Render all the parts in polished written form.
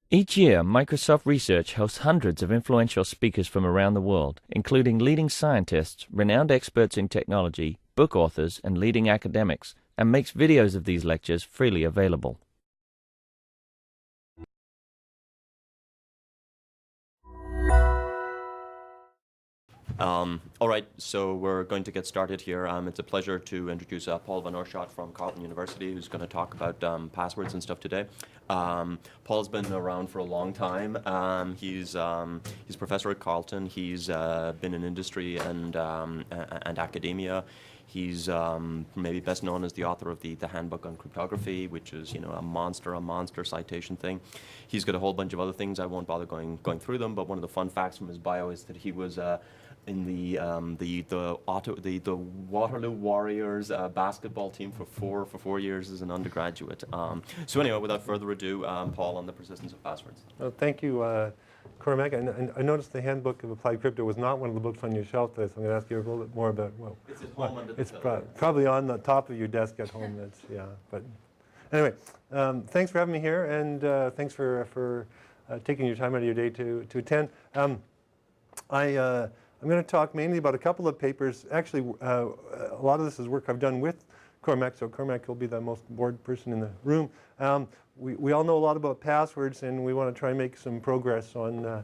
Each year, Microsoft Research hosts hundreds of influential speakers from around the world, including leading scientists, renowned experts in technology, book authors, and leading academics, and makes videos of these lectures freely available. All right, so we're going to get started here. It's a pleasure to introduce Paul Van Oorschot from Carleton University, who's going to talk about passwords and stuff today. Paul's been around for a long time. He's professor at Carleton. He's been in industry and academia. He's maybe best known as the author of the Handbook on Cryptography, which is a monster citation thing. He's got a whole bunch of other things. I won't bother going through them. But one of the fun facts from his bio is that he was in the Waterloo Warriors basketball team for 4 years as an undergraduate. So anyway, without further ado, Paul, on the persistence of passwords. Well, thank you, Cormac. And I noticed the Handbook of Applied Crypto was not one of the books on your shelf there, so I'm going to ask you a little bit more about, well, it's at home under the it's pillow. probably on the top of your desk at home. That's, yeah. But anyway, thanks for having me here, and thanks for taking your time out of your day to attend. I'm going to talk mainly about a couple of papers. Actually, a lot of this is work I've done with Cormac, so Cormac will be the most bored person in the room. We all know a lot about passwords, and we want to try and make some progress on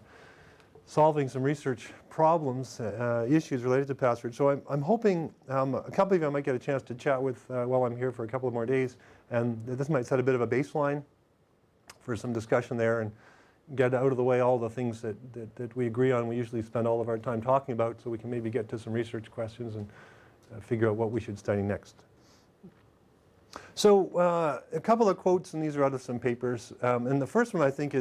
solving some research problems, issues related to passwords. So I'm hoping a couple of you I might get a chance to chat with while I'm here for a couple of more days, and this might set a bit of a baseline for some discussion there, and get out of the way all the things that we agree on. We usually spend all of our time talking about, so we can maybe get to some research questions and figure out what we should study next. So a couple of quotes, and these are out of some papers. And the first one I think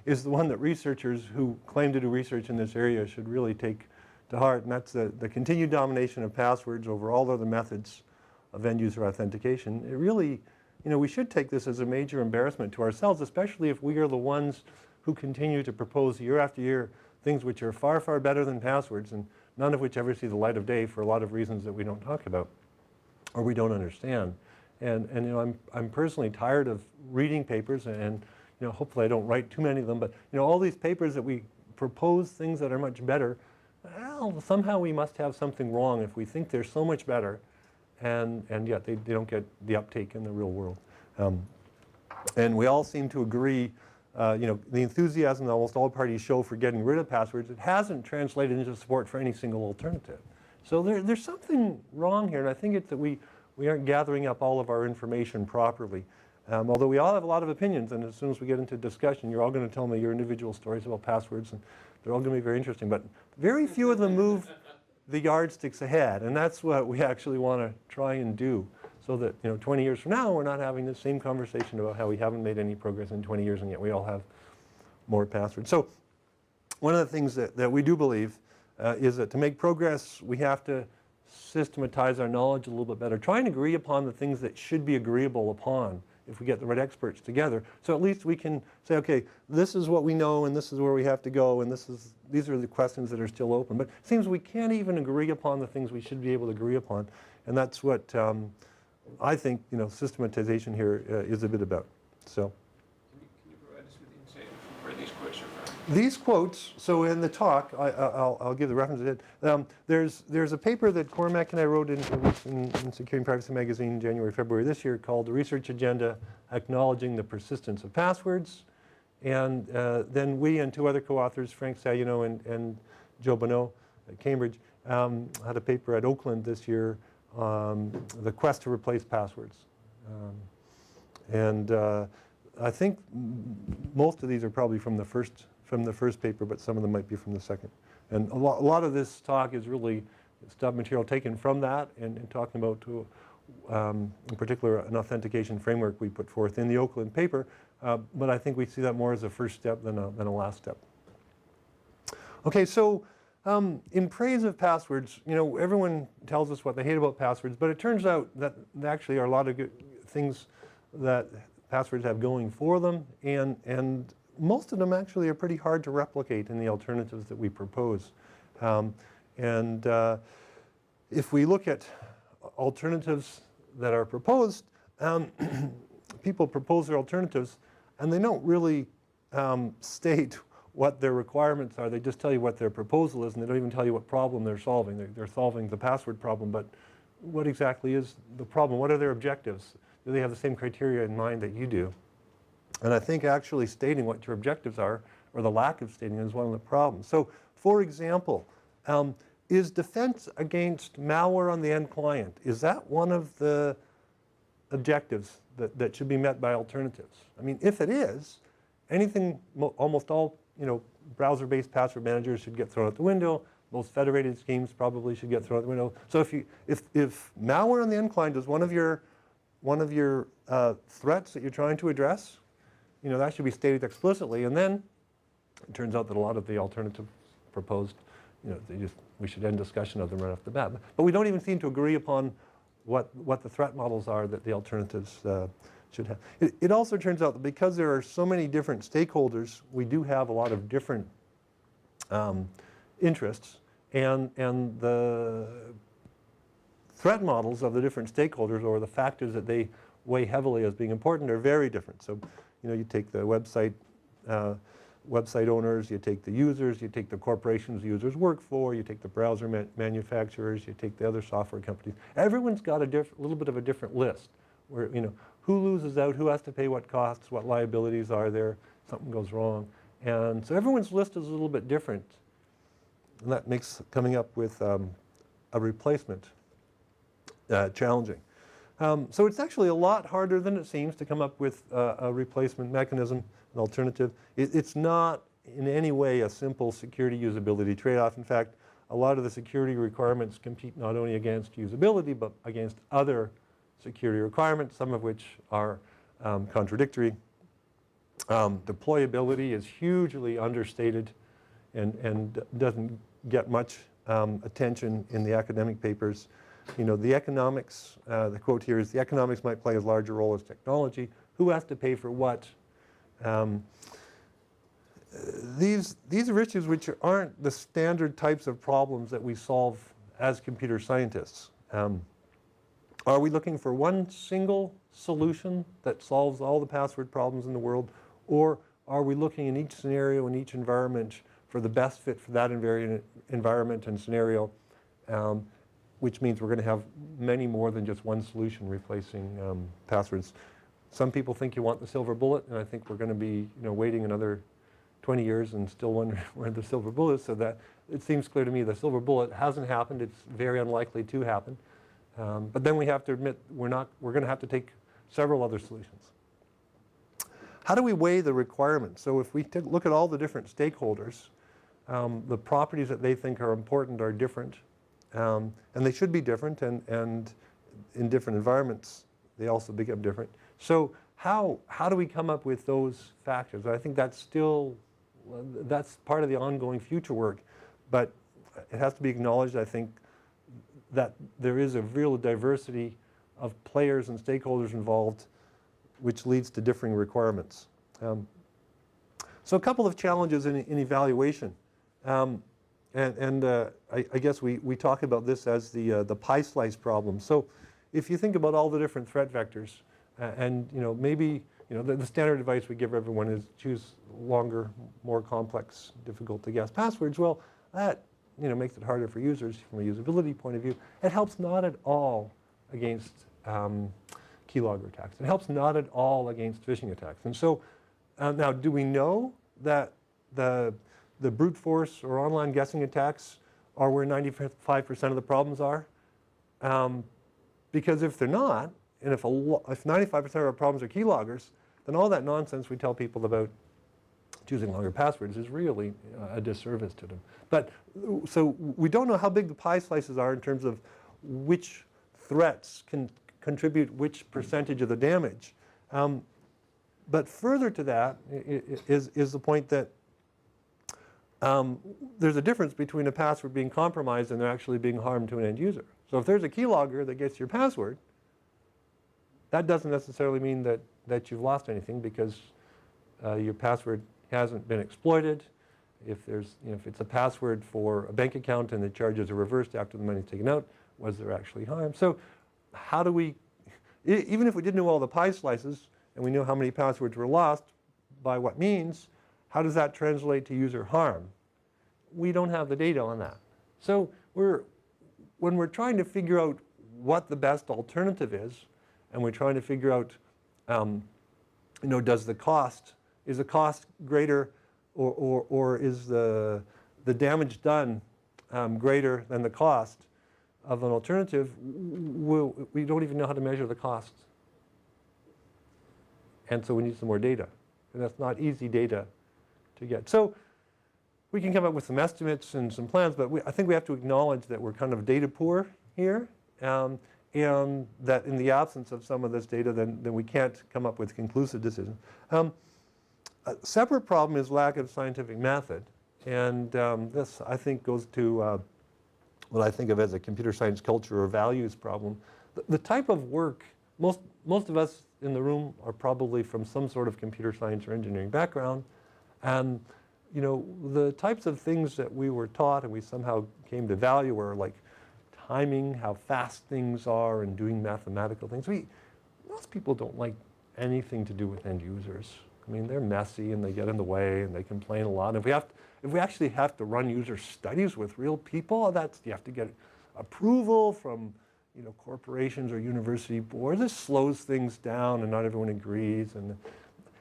is the one that researchers who claim to do research in this area should really take to heart, and that's the continued domination of passwords over all other methods of end-user authentication. It really, we should take this as a major embarrassment to ourselves, especially if we are the ones who continue to propose year after year things which are far, far better than passwords, and none of which ever see the light of day for a lot of reasons that we don't talk about or we don't understand. And I'm personally tired of reading papers, and hopefully I don't write too many of them, but all these papers that we propose things that are much better, well, somehow we must have something wrong if we think they're so much better, and yet they don't get the uptake in the real world. And we all seem to agree, the enthusiasm that almost all parties show for getting rid of passwords, it hasn't translated into support for any single alternative. So there's something wrong here, and I think it's that we aren't gathering up all of our information properly. Although we all have a lot of opinions, and as soon as we get into discussion, you're all going to tell me your individual stories about passwords, and they're all going to be very interesting. But very few of them move the yardsticks ahead, and that's what we actually want to try and do, so that 20 years from now we're not having the same conversation about how we haven't made any progress in 20 years, and yet we all have more passwords. So one of the things that we do believe is that to make progress we have to systematize our knowledge a little bit better, try and agree upon the things that should be agreeable upon if we get the right experts together. So at least we can say, okay, this is what we know, and this is where we have to go, and these are the questions that are still open. But it seems we can't even agree upon the things we should be able to agree upon, and that's what I think systematization here is a bit about. So. Can you provide us with insight into where these quotes are from? These quotes, so in the talk, I'll give the reference to it. There's a paper that Cormac and I wrote in Security Privacy Magazine January, February this year called The Research Agenda Acknowledging the Persistence of Passwords. And then we and two other co-authors, Frank Sayuno and Joe Bonneau at Cambridge, had a paper at Oakland this year, The Quest to Replace Passwords. I think most of these are probably from the first paper, but some of them might be from the second. And a lot of this talk is really stuff material taken from that and talking about, in particular, an authentication framework we put forth in the Oakland paper. But I think we see that more as a first step than a last step. Okay, so in praise of passwords, everyone tells us what they hate about passwords, but it turns out that there actually are a lot of good things that passwords have going for them, and most of them actually are pretty hard to replicate in the alternatives that we propose. If we look at alternatives that are proposed, people propose their alternatives, and they don't really state what their requirements are. They just tell you what their proposal is, and they don't even tell you what problem they're solving. They're solving the password problem, but what exactly is the problem? What are their objectives? Do they have the same criteria in mind that you do? And I think actually stating what your objectives are, or the lack of stating, is one of the problems. So, for example, is defense against malware on the end client, is that one of the objectives that should be met by alternatives? I mean, if it is, anything, almost all browser-based password managers should get thrown out the window. Most federated schemes probably should get thrown out the window. So if malware on the end client is one of your threats that you're trying to address, that should be stated explicitly. And then it turns out that a lot of the alternatives proposed, we should end discussion of them right off the bat. But we don't even seem to agree upon what the threat models are that the alternatives should have. It also turns out that because there are so many different stakeholders, we do have a lot of different interests, and the threat models of the different stakeholders, or the factors that they weigh heavily as being important, are very different. So, you take the website owners, you take the users, you take the corporations the users work for, you take the browser manufacturers, you take the other software companies. Everyone's got a little bit of a different list, where who loses out, who has to pay what costs, what liabilities are there, something goes wrong. And so everyone's list is a little bit different. And that makes coming up with a replacement challenging. So it's actually a lot harder than it seems to come up with a replacement mechanism, an alternative. It's not in any way a simple security usability trade-off. In fact, a lot of the security requirements compete not only against usability, but against other security requirements, some of which are contradictory. Deployability is hugely understated and doesn't get much attention in the academic papers. The economics, the quote here is, the economics might play as large a role as technology. Who has to pay for what? These are issues which aren't the standard types of problems that we solve as computer scientists. Are we looking for one single solution that solves all the password problems in the world? Or are we looking in each scenario, in each environment, for the best fit for that environment and scenario, which means we're going to have many more than just one solution replacing passwords. Some people think you want the silver bullet, and I think we're going to be waiting another 20 years and still wondering where the silver bullet is. So that it seems clear to me the silver bullet hasn't happened. It's very unlikely to happen. But then we have to admit we're going to have to take several other solutions. How do we weigh the requirements? So if we look at all the different stakeholders, the properties that they think are important are different. And they should be different, and in different environments, they also become different. So how do we come up with those factors? I think that's part of the ongoing future work, but it has to be acknowledged, I think, that there is a real diversity of players and stakeholders involved, which leads to differing requirements. So a couple of challenges in evaluation. I guess we talk about this as the pie slice problem. So if you think about all the different threat vectors, and maybe the standard advice we give everyone is choose longer, more complex, difficult to guess passwords. Well, that makes it harder for users from a usability point of view. It helps not at all against keylogger attacks. It helps not at all against phishing attacks. And so now, do we know that the brute force or online guessing attacks are where 95% of the problems are? Because if they're not, and if 95% of our problems are keyloggers, then all that nonsense we tell people about choosing longer passwords is really a disservice to them. But so we don't know how big the pie slices are in terms of which threats can contribute which percentage of the damage. But further to that is the point that there's a difference between a password being compromised and there actually being harm to an end user. So if there's a keylogger that gets your password, that doesn't necessarily mean that you've lost anything, because your password hasn't been exploited. If it's a password for a bank account and the charges are reversed after the money's taken out, was there actually harm? So how do we, even if we didn't know all the pie slices and we know how many passwords were lost, by what means, How does that translate to user harm? We don't have the data on that. So when we're trying to figure out what the best alternative is, and we're trying to figure out, is the cost greater, or is the damage done greater than the cost of an alternative, we don't even know how to measure the costs. And so we need some more data. And that's not easy data to get. So we can come up with some estimates and some plans, but I think we have to acknowledge that we're kind of data poor here, and that in the absence of some of this data, then we can't come up with conclusive decisions. A separate problem is lack of scientific method. And this, I think, goes to what I think of as a computer science culture or values problem. The type of work, most of us in the room are probably from some sort of computer science or engineering background. And the types of things that we were taught and we somehow came to value were like timing, how fast things are, and doing mathematical things. Most people don't like anything to do with end users. I mean, they're messy and they get in the way and they complain a lot. And if we actually have to run user studies with real people, you have to get approval from corporations or university boards. This slows things down, and not everyone agrees. And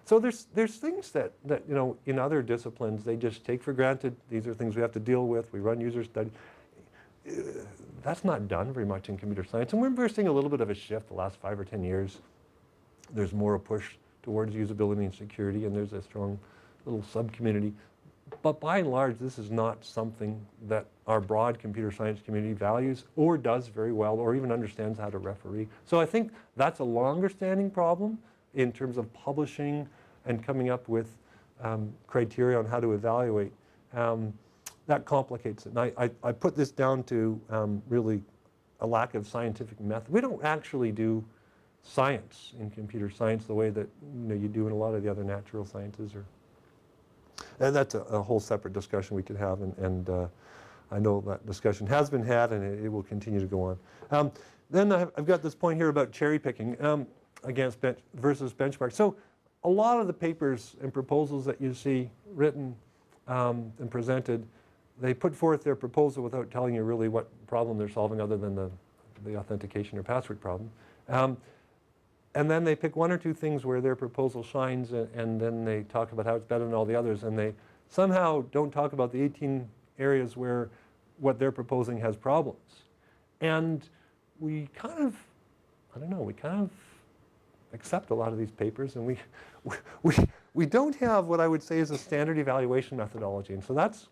so there's things that in other disciplines they just take for granted. These are things we have to deal with. We run user studies. That's not done very much in computer science, and we're seeing a little bit of a shift the last 5 or 10 years. There's more a push towards usability and security, and there's a strong little sub-community. But by and large, this is not something that our broad computer science community values or does very well or even understands how to referee. So I think that's a longer standing problem in terms of publishing and coming up with criteria on how to evaluate. That complicates it. And I put this down to really a lack of scientific method. We don't actually do science in computer science the way that you do in a lot of the other natural sciences. And that's a whole separate discussion we could have, and I know that discussion has been had, and it will continue to go on. Then I've got this point here about cherry picking against versus benchmark. So a lot of the papers and proposals that you see written and presented, they put forth their proposal without telling you really what problem they're solving other than the authentication or password problem. And then they pick one or two things where their proposal shines, and then they talk about how it's better than all the others, and they somehow don't talk about the 18 areas where what they're proposing has problems. And we kind of accept a lot of these papers, and we don't have what I would say is a standard evaluation methodology. And so that's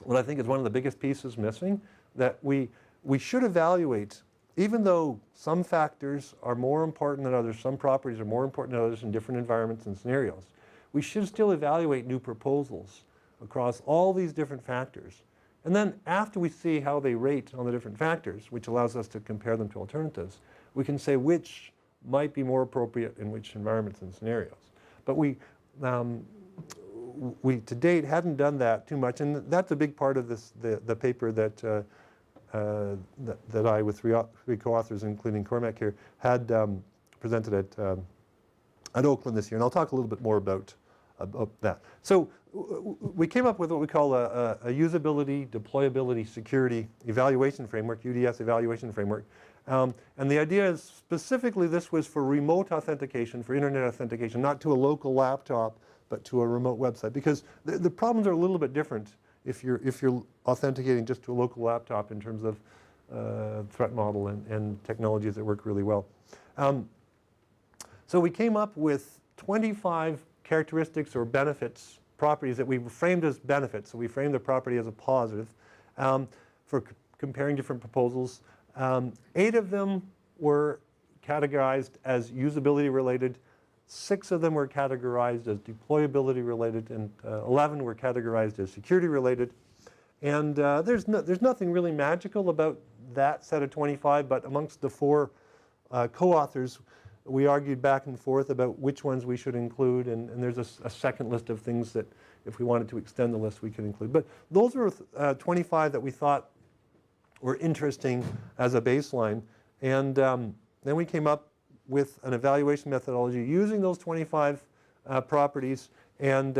what I think is one of the biggest pieces missing, that we should evaluate. Even though some factors are more important than others, some properties are more important than others in different environments and scenarios, we should still evaluate new proposals across all these different factors. And then after we see how they rate on the different factors, which allows us to compare them to alternatives, we can say which might be more appropriate in which environments and scenarios. But we to date hadn't done that too much, and that's a big part of the paper that I, with three co-authors, including Cormac here, had presented at Oakland this year. And I'll talk a little bit more about that. So we came up with what we call a usability, deployability, security evaluation framework, UDS evaluation framework. And the idea is specifically this was for remote authentication, for internet authentication, not to a local laptop, but to a remote website. Because the problems are a little bit different if you're authenticating just to a local laptop in terms of threat model and technologies that work really well. So we came up with 25 characteristics or benefits, properties that we framed as benefits. So we framed the property as a positive for comparing different proposals. 8 of them were categorized as usability related. 6 of them were categorized as deployability related, and 11 were categorized as security related. And there's nothing really magical about that set of 25, but amongst the 4 co-authors, we argued back and forth about which ones we should include, and there's a second list of things that if we wanted to extend the list we could include. But those were 25 that we thought were interesting as a baseline. And then we came up with an evaluation methodology using those 25 properties, and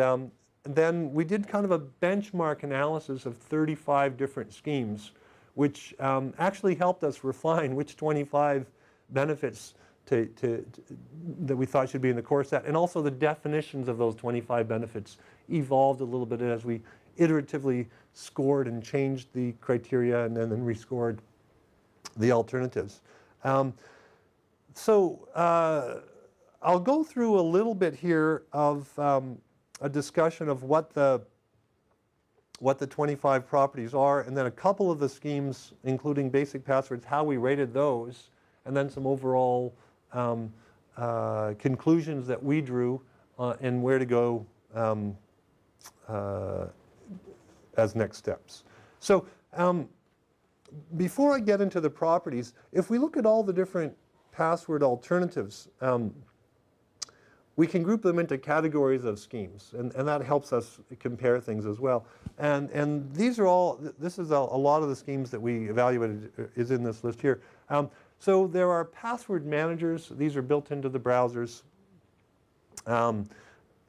then we did kind of a benchmark analysis of 35 different schemes, which actually helped us refine which 25 benefits that we thought should be in the core set. And also the definitions of those 25 benefits evolved a little bit as we iteratively scored and changed the criteria and then rescored the alternatives. I'll go through a little bit here of a discussion of what the 25 properties are, and then a couple of the schemes, including basic passwords, how we rated those, and then some overall conclusions that we drew and where to go as next steps. So before I get into the properties, if we look at all the different password alternatives, we can group them into categories of schemes, and that helps us compare things as well. And these are all, this is a lot of the schemes that we evaluated is in this list here. So there are password managers. These are built into the browsers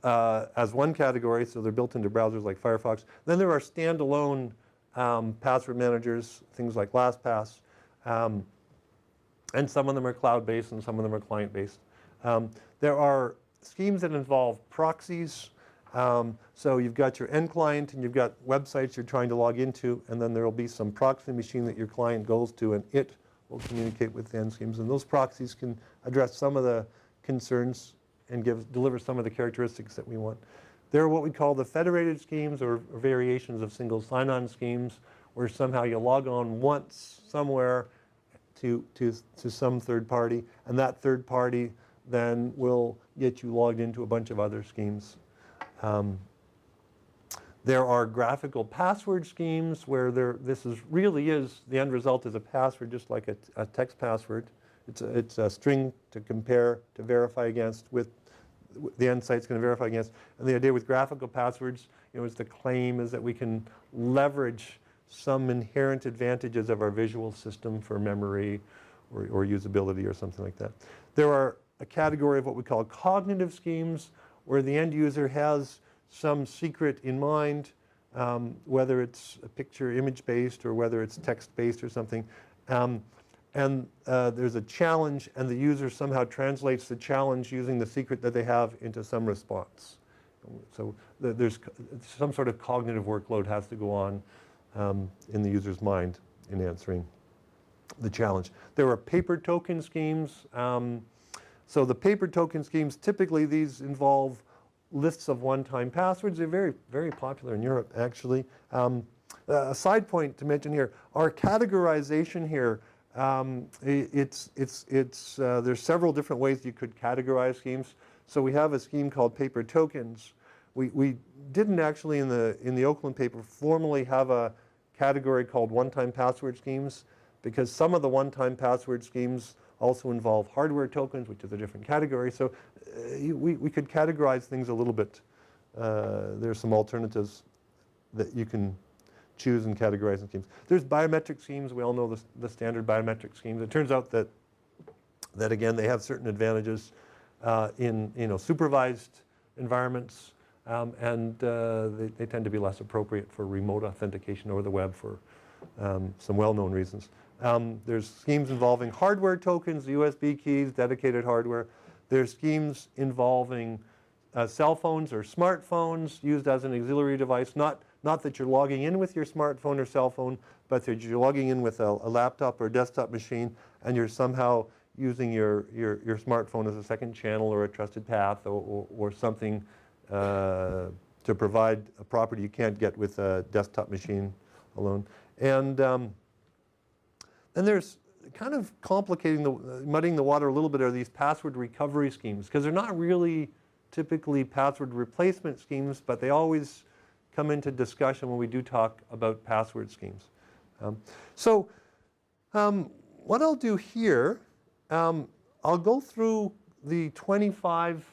as one category, so they're built into browsers like Firefox. Then there are standalone password managers, things like LastPass, and some of them are cloud-based and some of them are client-based. There are schemes that involve proxies. So you've got your end client and you've got websites you're trying to log into, and then there will be some proxy machine that your client goes to, and it will communicate with the end schemes. And those proxies can address some of the concerns and deliver some of the characteristics that we want. There are what we call the federated schemes, or variations of single sign-on schemes, where somehow you log on once somewhere to some third party, and that third party then will get you logged into a bunch of other schemes. There are graphical password schemes where really is, the end result is a password just like a text password. It's a string to compare, to verify against, with the end site's going to verify against. And the idea with graphical passwords, is the claim is that we can leverage some inherent advantages of our visual system for memory or usability or something like that. There are a category of what we call cognitive schemes, where the end user has some secret in mind, whether it's a picture image-based or whether it's text-based or something. And there's a challenge, and the user somehow translates the challenge using the secret that they have into some response. So there's some sort of cognitive workload has to go on in the user's mind in answering the challenge. There are paper token schemes. So the paper token schemes, typically these involve lists of one-time passwords. They're very, very popular in Europe, actually. A side point to mention here, our categorization here, there's several different ways you could categorize schemes. So we have a scheme called paper tokens. We didn't actually in the Oakland paper formally have a category called one-time password schemes, because some of the one-time password schemes also involve hardware tokens, which is a different category. So we could categorize things a little bit. There's some alternatives that you can choose in categorizing schemes. There's biometric schemes. We all know the standard biometric schemes. It turns out that again, they have certain advantages in supervised environments, and they tend to be less appropriate for remote authentication over the web for some well-known reasons. There's schemes involving hardware tokens, USB keys, dedicated hardware. There's schemes involving cell phones or smartphones used as an auxiliary device, not that you're logging in with your smartphone or cell phone, but that you're logging in with a laptop or desktop machine, and you're somehow using your smartphone as a second channel or a trusted path or something to provide a property you can't get with a desktop machine alone. And then there's kind of muddying the water a little bit are these password recovery schemes, because they're not really typically password replacement schemes, but they always come into discussion when we do talk about password schemes. What I'll do here, I'll go through the 25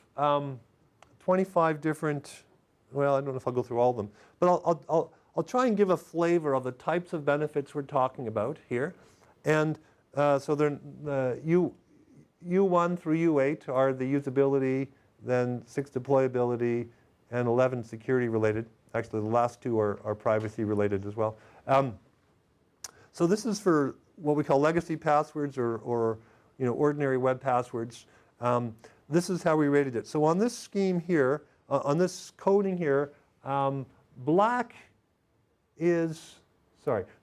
different, well, I don't know if I'll go through all of them, but I'll try and give a flavor of the types of benefits we're talking about here. And so they're, U1 through U8 are the usability, then 6 deployability, and 11 security related. Actually, the last two are privacy related as well. So this is for what we call legacy passwords or ordinary web passwords. This is how we rated it. So on this scheme here, on this coding here, black is,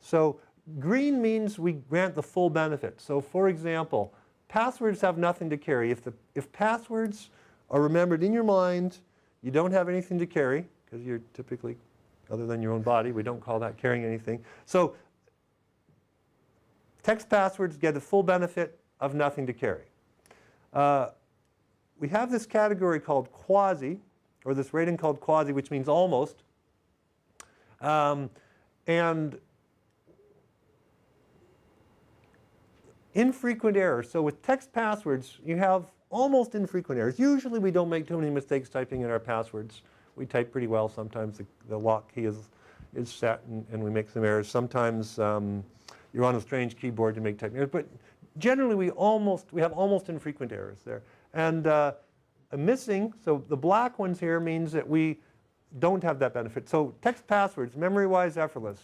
so green means we grant the full benefit. So for example, passwords have nothing to carry. If passwords are remembered in your mind, you don't have anything to carry, because you're typically, other than your own body, we don't call that carrying anything. So text passwords get the full benefit of nothing to carry. We have this category called quasi, or this rating called quasi, which means almost. And infrequent errors. So with text passwords, you have almost infrequent errors. Usually we don't make too many mistakes typing in our passwords. We type pretty well. Sometimes the lock key is set and we make some errors. Sometimes you're on a strange keyboard to make typing errors. But generally we have almost infrequent errors there. And a missing, so the black ones here means that we don't have that benefit. So text passwords, memory-wise effortless.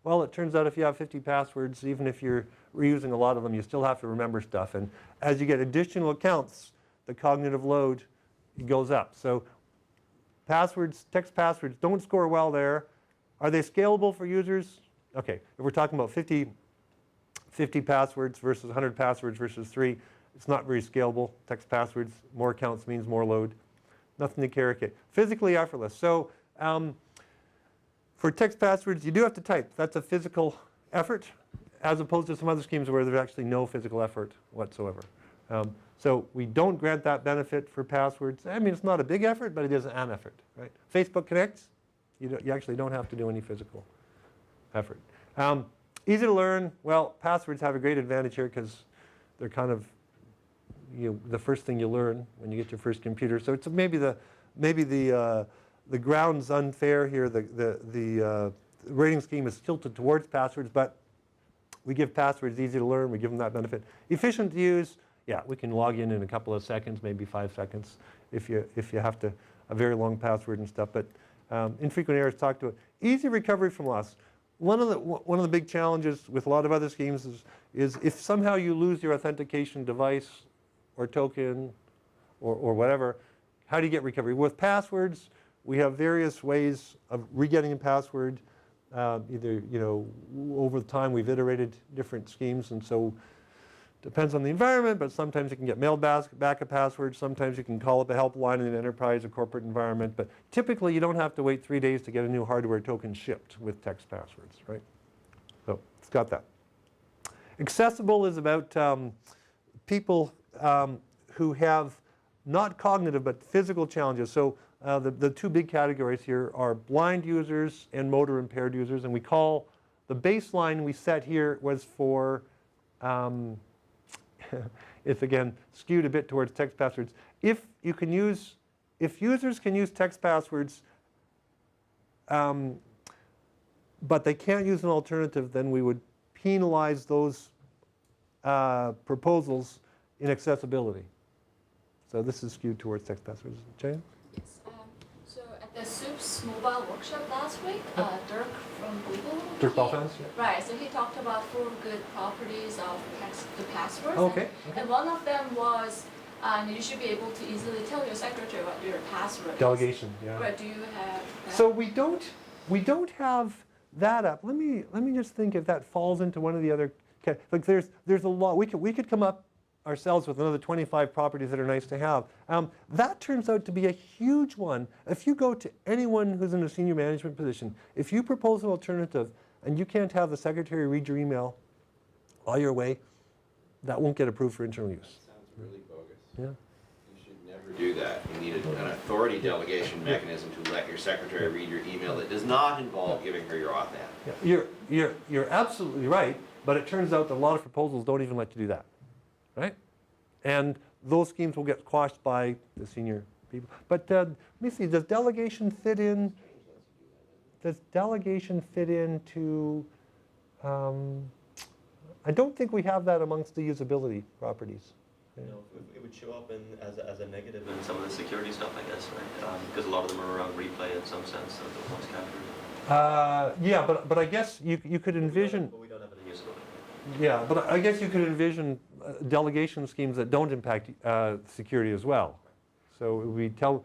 Well, it turns out if you have 50 passwords, even if you're reusing a lot of them, you still have to remember stuff. And as you get additional accounts, the cognitive load goes up. So passwords, text passwords don't score well there. Are they scalable for users? Okay, if we're talking about 50 passwords versus 100 passwords versus 3, it's not very scalable. Text passwords, more accounts means more load. Nothing to carry. Okay. Physically effortless. So for text passwords, you do have to type. That's a physical effort, as opposed to some other schemes where there's actually no physical effort whatsoever. So we don't grant that benefit for passwords. I mean, it's not a big effort, but it is an effort, right? Facebook Connects, you actually don't have to do any physical effort. Easy to learn. Well, passwords have a great advantage here because they're kind of the first thing you learn when you get your first computer. So it's maybe the ground's unfair here. The rating scheme is tilted towards passwords, but we give passwords easy to learn. We give them that benefit. Efficient to use. Yeah, we can log in a couple of seconds, maybe 5 seconds, if you have a very long password and stuff. But infrequent errors, talk to it. Easy recovery from loss. One of the big challenges with a lot of other schemes is if somehow you lose your authentication device or token or whatever, how do you get recovery? With passwords, we have various ways of re-getting a password. Either over time we've iterated different schemes, and so depends on the environment. But sometimes you can get mailed back a password. Sometimes you can call up a helpline in an enterprise or corporate environment. But typically you don't have to wait 3 days to get a new hardware token shipped with text passwords, right? So it's got that. Accessible is about people who have not cognitive but physical challenges. So the two big categories here are blind users and motor impaired users. And we call the baseline we set here was for, it's again skewed a bit towards text passwords. If users can use text passwords, but they can't use an alternative, then we would penalize those proposals in accessibility. So this is skewed towards text passwords. Jane? Yes. So at the SOUP's mobile workshop last week, Dirk from Google. Dirk Balfans? Yeah. Right. So he talked about 4 good properties of the passwords. Okay. And one of them was you should be able to easily tell your secretary what your password Delegation. is. Yeah. Right. Do you have that? So we don't have that up. Let me just think if that falls into one of the other. Like there's a lot. We could come up ourselves with another 25 properties that are nice to have. That turns out to be a huge one. If you go to anyone who's in a senior management position, if you propose an alternative and you can't have the secretary read your email all your way, that won't get approved for internal use. Sounds really bogus. Yeah. You should never do that. You need an authority delegation mechanism to let your secretary read your email that does not involve giving her your auth app. Yeah. You're absolutely right, but it turns out that a lot of proposals don't even let you do that. Right? And those schemes will get quashed by the senior people. But let me see, does delegation fit in? Does delegation fit into, I don't think we have that amongst the usability properties. It would show up as a negative in some of the security stuff, I guess, right? Because a lot of them are around replay in some sense, so those ones captured. Yeah, but I guess you could envision. But we don't have any usability. Yeah, but I guess you could envision delegation schemes that don't impact security as well. So we tell,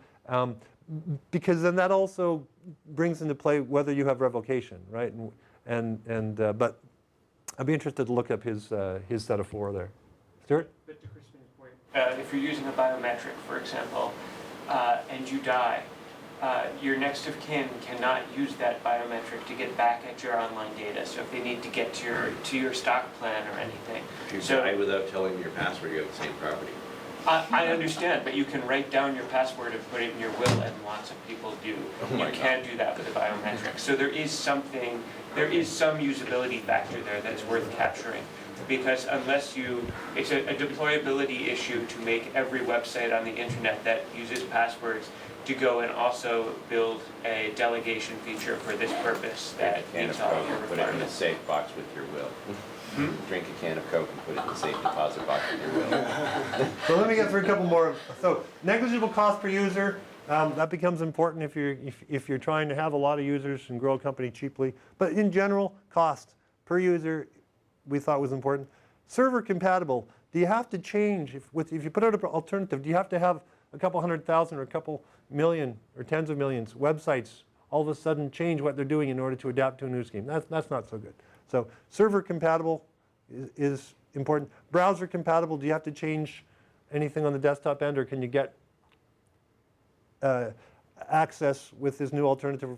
because then that also brings into play whether you have revocation, right? But I'd be interested to look up his set of 4 there. Stuart? But to Crispin's point, if you're using a biometric, for example, and you die, your next of kin cannot use that biometric to get back at your online data. So if they need to get to your stock plan or anything. If you die without telling them your password, you have the same property. I understand, but you can write down your password and put it in your will, and lots of people do. You can do that with a biometric. So there is some usability factor there that's worth capturing. Because unless it's a deployability issue to make every website on the internet that uses passwords to go and also build a delegation feature for this purpose that meets all of your Put it in the requirements. safe box with your will. Drink a can of Coke and put it in the safe deposit box with your will. So let me get through a couple more. So negligible cost per user, that becomes important if you're trying to have a lot of users and grow a company cheaply. But in general, cost per user we thought was important. Server compatible. Do you have to change, if you put out an alternative, do you have to have a couple 100,000 or a couple million or tens of millions websites all of a sudden change what they're doing in order to adapt to a new scheme? That's not so good. So server compatible is important. Browser compatible, do you have to change anything on the desktop end, or can you get access with this new alternative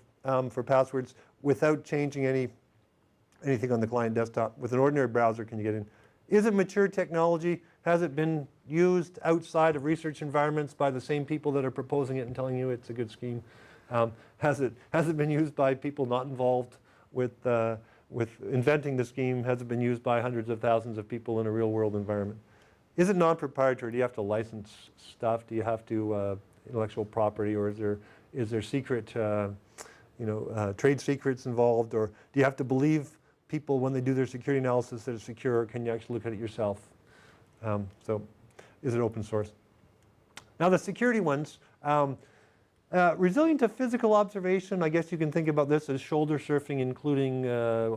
for passwords without changing anything on the client desktop? With an ordinary browser, can you get in? Is it mature technology? Has it been used outside of research environments by the same people that are proposing it and telling you it's a good scheme? Has it been used by people not involved with inventing the scheme? Has it been used by hundreds of thousands of people in a real world environment? Is it non-proprietary? Do you have to license stuff? Do you have to intellectual property, or is there secret trade secrets involved? Or do you have to believe people when they do their security analysis that it's secure, or can you actually look at it yourself? So is it open source? Now the security ones, resilient to physical observation, I guess you can think about this as shoulder surfing, including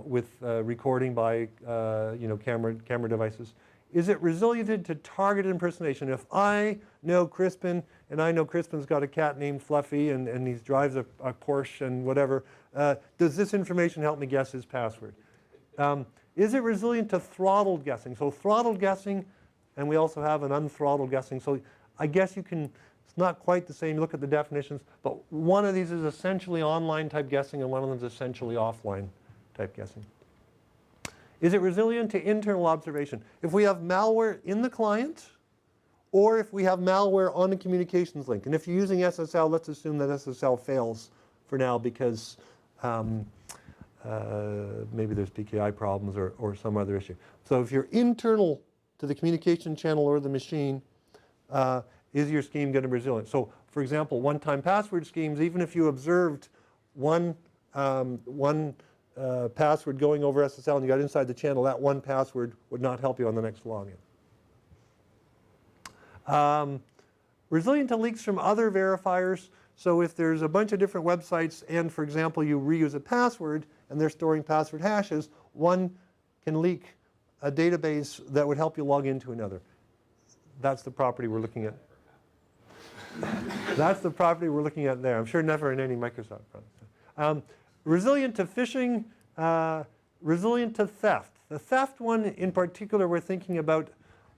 with recording by camera devices. Is it resilient to targeted impersonation? If I know Crispin, and I know Crispin's got a cat named Fluffy, and he drives a Porsche and whatever, does this information help me guess his password? Is it resilient to throttled guessing? So throttled guessing, and we also have an unthrottled guessing. So I guess it's not quite the same. You look at the definitions, but one of these is essentially online type guessing, and one of them is essentially offline type guessing. Is it resilient to internal observation? If we have malware in the client, or if we have malware on a communications link, and if you're using SSL, let's assume that SSL fails for now because maybe there's PKI problems or some other issue. So if you're internal to the communication channel or the machine, is your scheme going to be resilient? So for example, one-time password schemes, even if you observed one password going over SSL and you got inside the channel, that one password would not help you on the next login. Resilient to leaks from other verifiers. So if there's a bunch of different websites and, for example, you reuse a password and they're storing password hashes, one can leak a database that would help you log into another. That's the property we're looking at. That's the property we're looking at there. I'm sure never in any Microsoft product. Resilient to phishing, resilient to theft. The theft one in particular, we're thinking about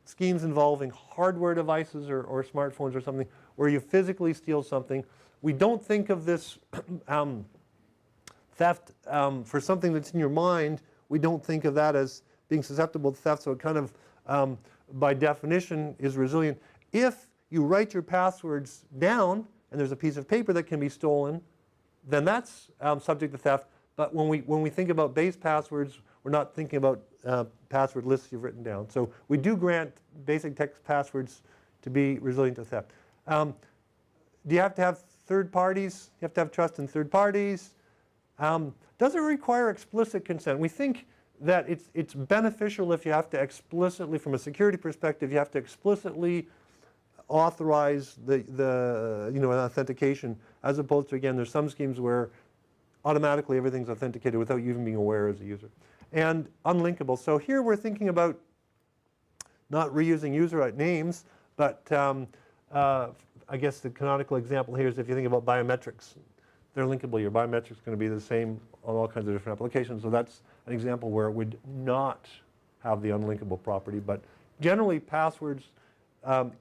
schemes involving hardware devices or smartphones or something where you physically steal something. We don't think of this theft for something that's in your mind. We don't think of that as being susceptible to theft, so it kind of, by definition, is resilient. If you write your passwords down and there's a piece of paper that can be stolen, then that's subject to theft. But when we think about base passwords, we're not thinking about password lists you've written down. So we do grant basic text passwords to be resilient to theft. Do you have to have third parties? You have to have trust in third parties. Does it require explicit consent? We think that it's beneficial if you have to explicitly, from a security perspective, you have to explicitly authorize the an authentication, as opposed to, again, there's some schemes where automatically everything's authenticated without you even being aware as a user. And unlinkable. So here we're thinking about not reusing user names, but I guess the canonical example here is if you think about biometrics. They're linkable. Your biometrics is going to be the same on all kinds of different applications. So that's an example where it would not have the unlinkable property. But generally, passwords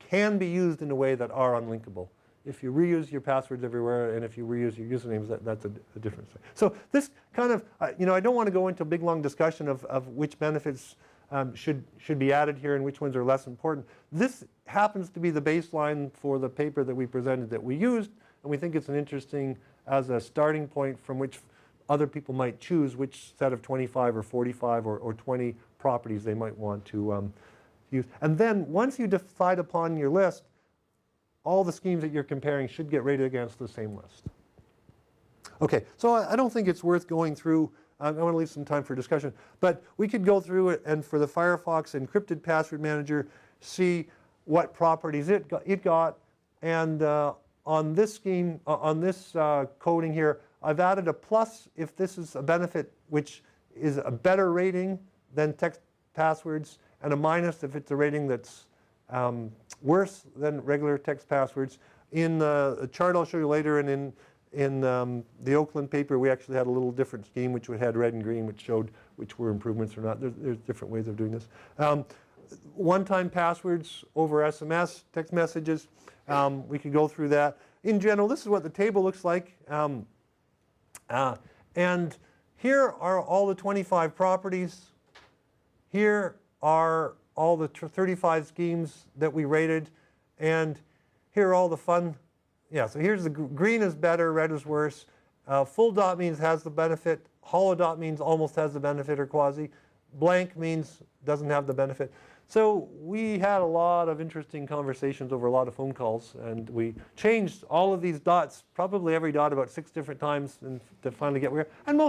can be used in a way that are unlinkable. If you reuse your passwords everywhere, and if you reuse your usernames, that's a different thing. So this kind of, I don't want to go into a big long discussion of which benefits should be added here and which ones are less important. This happens to be the baseline for the paper that we presented that we used, and we think it's an interesting as a starting point from which other people might choose which set of 25 or 45 or 20 properties they might want to use. And then once you decide upon your list, all the schemes that you're comparing should get rated against the same list. Okay, so I don't think it's worth going through. I want to leave some time for discussion. But we could go through it and for the Firefox encrypted password manager, see what properties it got. And on this scheme, on this coding here, I've added a plus if this is a benefit which is a better rating than text passwords, and a minus if it's a rating that's worse than regular text passwords. In the chart I'll show you later, and in the Oakland paper, we actually had a little different scheme, which had red and green, which showed which were improvements or not. There's different ways of doing this. One-time passwords over SMS, text messages. We could go through that. In general, this is what the table looks like. And here are all the 25 properties. Here are all the 35 schemes that we rated. And here are all the fun. Yeah, so here's the green is better, red is worse. Full dot means has the benefit. Hollow dot means almost has the benefit or quasi. Blank means doesn't have the benefit. So we had a lot of interesting conversations over a lot of phone calls, and we changed all of these dots, probably every dot about 6 different times, and to finally get where. And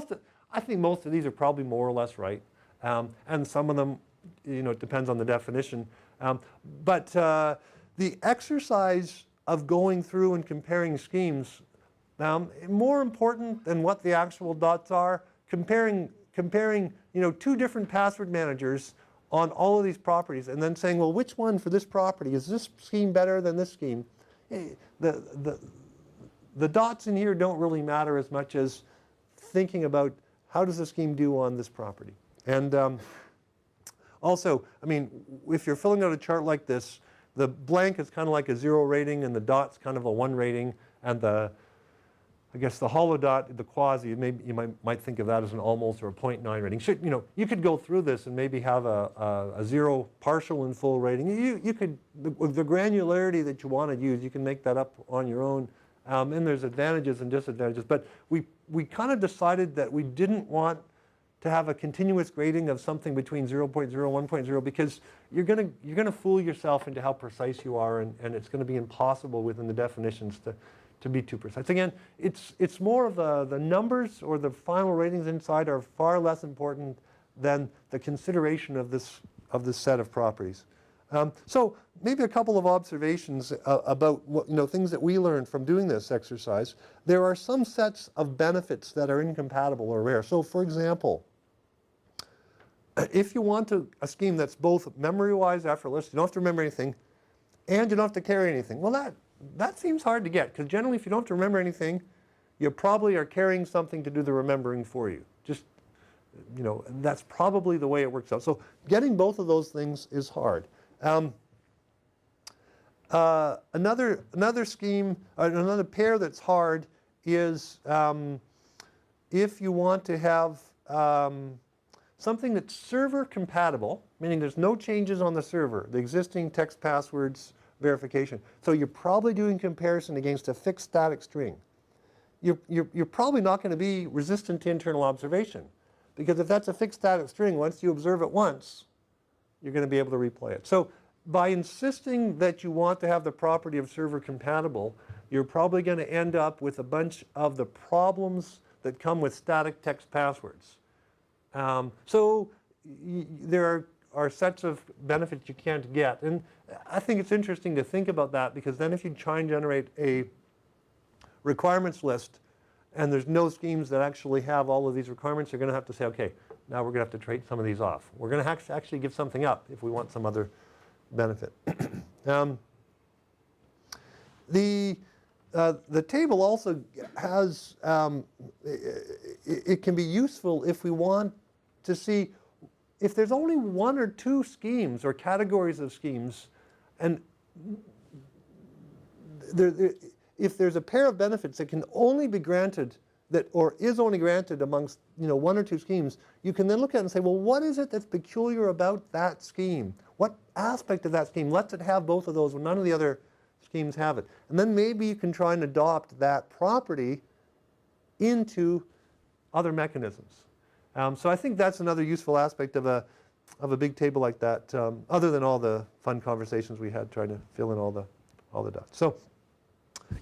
I think most of these are probably more or less right, and some of them, it depends on the definition. But the exercise of going through and comparing schemes, more important than what the actual dots are, comparing 2 different password managers on all of these properties, and then saying, well, which one for this property? Is this scheme better than this scheme? The dots in here don't really matter as much as thinking about how does the scheme do on this property. And also, if you're filling out a chart like this, the blank is kind of like a 0 rating, and the dot's kind of a 1 rating, and the hollow dot, the quasi, maybe you might think of that as an almost or a 0.9 rating. You could go through this and maybe have a 0 partial and full rating. You could, the granularity that you want to use, you can make that up on your own. And there's advantages and disadvantages. But we kind of decided that we didn't want to have a continuous grading of something between 0.0 and 1.0, because you're going to fool yourself into how precise you are, and it's going to be impossible within the definitions to be too precise. Again, it's more of the numbers or the final ratings inside are far less important than the consideration of this set of properties. So maybe a couple of observations about things that we learned from doing this exercise. There are some sets of benefits that are incompatible or rare. So for example, if you want a scheme that's both memory-wise effortless, you don't have to remember anything, and you don't have to carry anything, well, that seems hard to get, because generally if you don't have to remember anything, you probably are carrying something to do the remembering for you. Just, that's probably the way it works out. So getting both of those things is hard. Another scheme, another pair that's hard is if you want to have something that's server compatible, meaning there's no changes on the server, the existing text passwords verification. So you're probably doing comparison against a fixed static string. You're probably not going to be resistant to internal observation, because if that's a fixed static string, once you observe it once, you're going to be able to replay it. So by insisting that you want to have the property of server compatible, you're probably going to end up with a bunch of the problems that come with static text passwords. So there are sets of benefits you can't get. And I think it's interesting to think about that, because then if you try and generate a requirements list and there's no schemes that actually have all of these requirements, you're going to have to say, okay, now we're going to have to trade some of these off. We're going to actually give something up if we want some other benefit. The table also has, it can be useful if we want to see if there's only one or two schemes or categories of schemes, and if there's a pair of benefits that can only be granted, or is only granted amongst one or two schemes, you can then look at it and say, well, what is it that's peculiar about that scheme? What aspect of that scheme lets it have both of those when none of the other schemes have it? And then maybe you can try and adopt that property into other mechanisms. So I think that's another useful aspect of a big table like that, other than all the fun conversations we had trying to fill in all the dots. So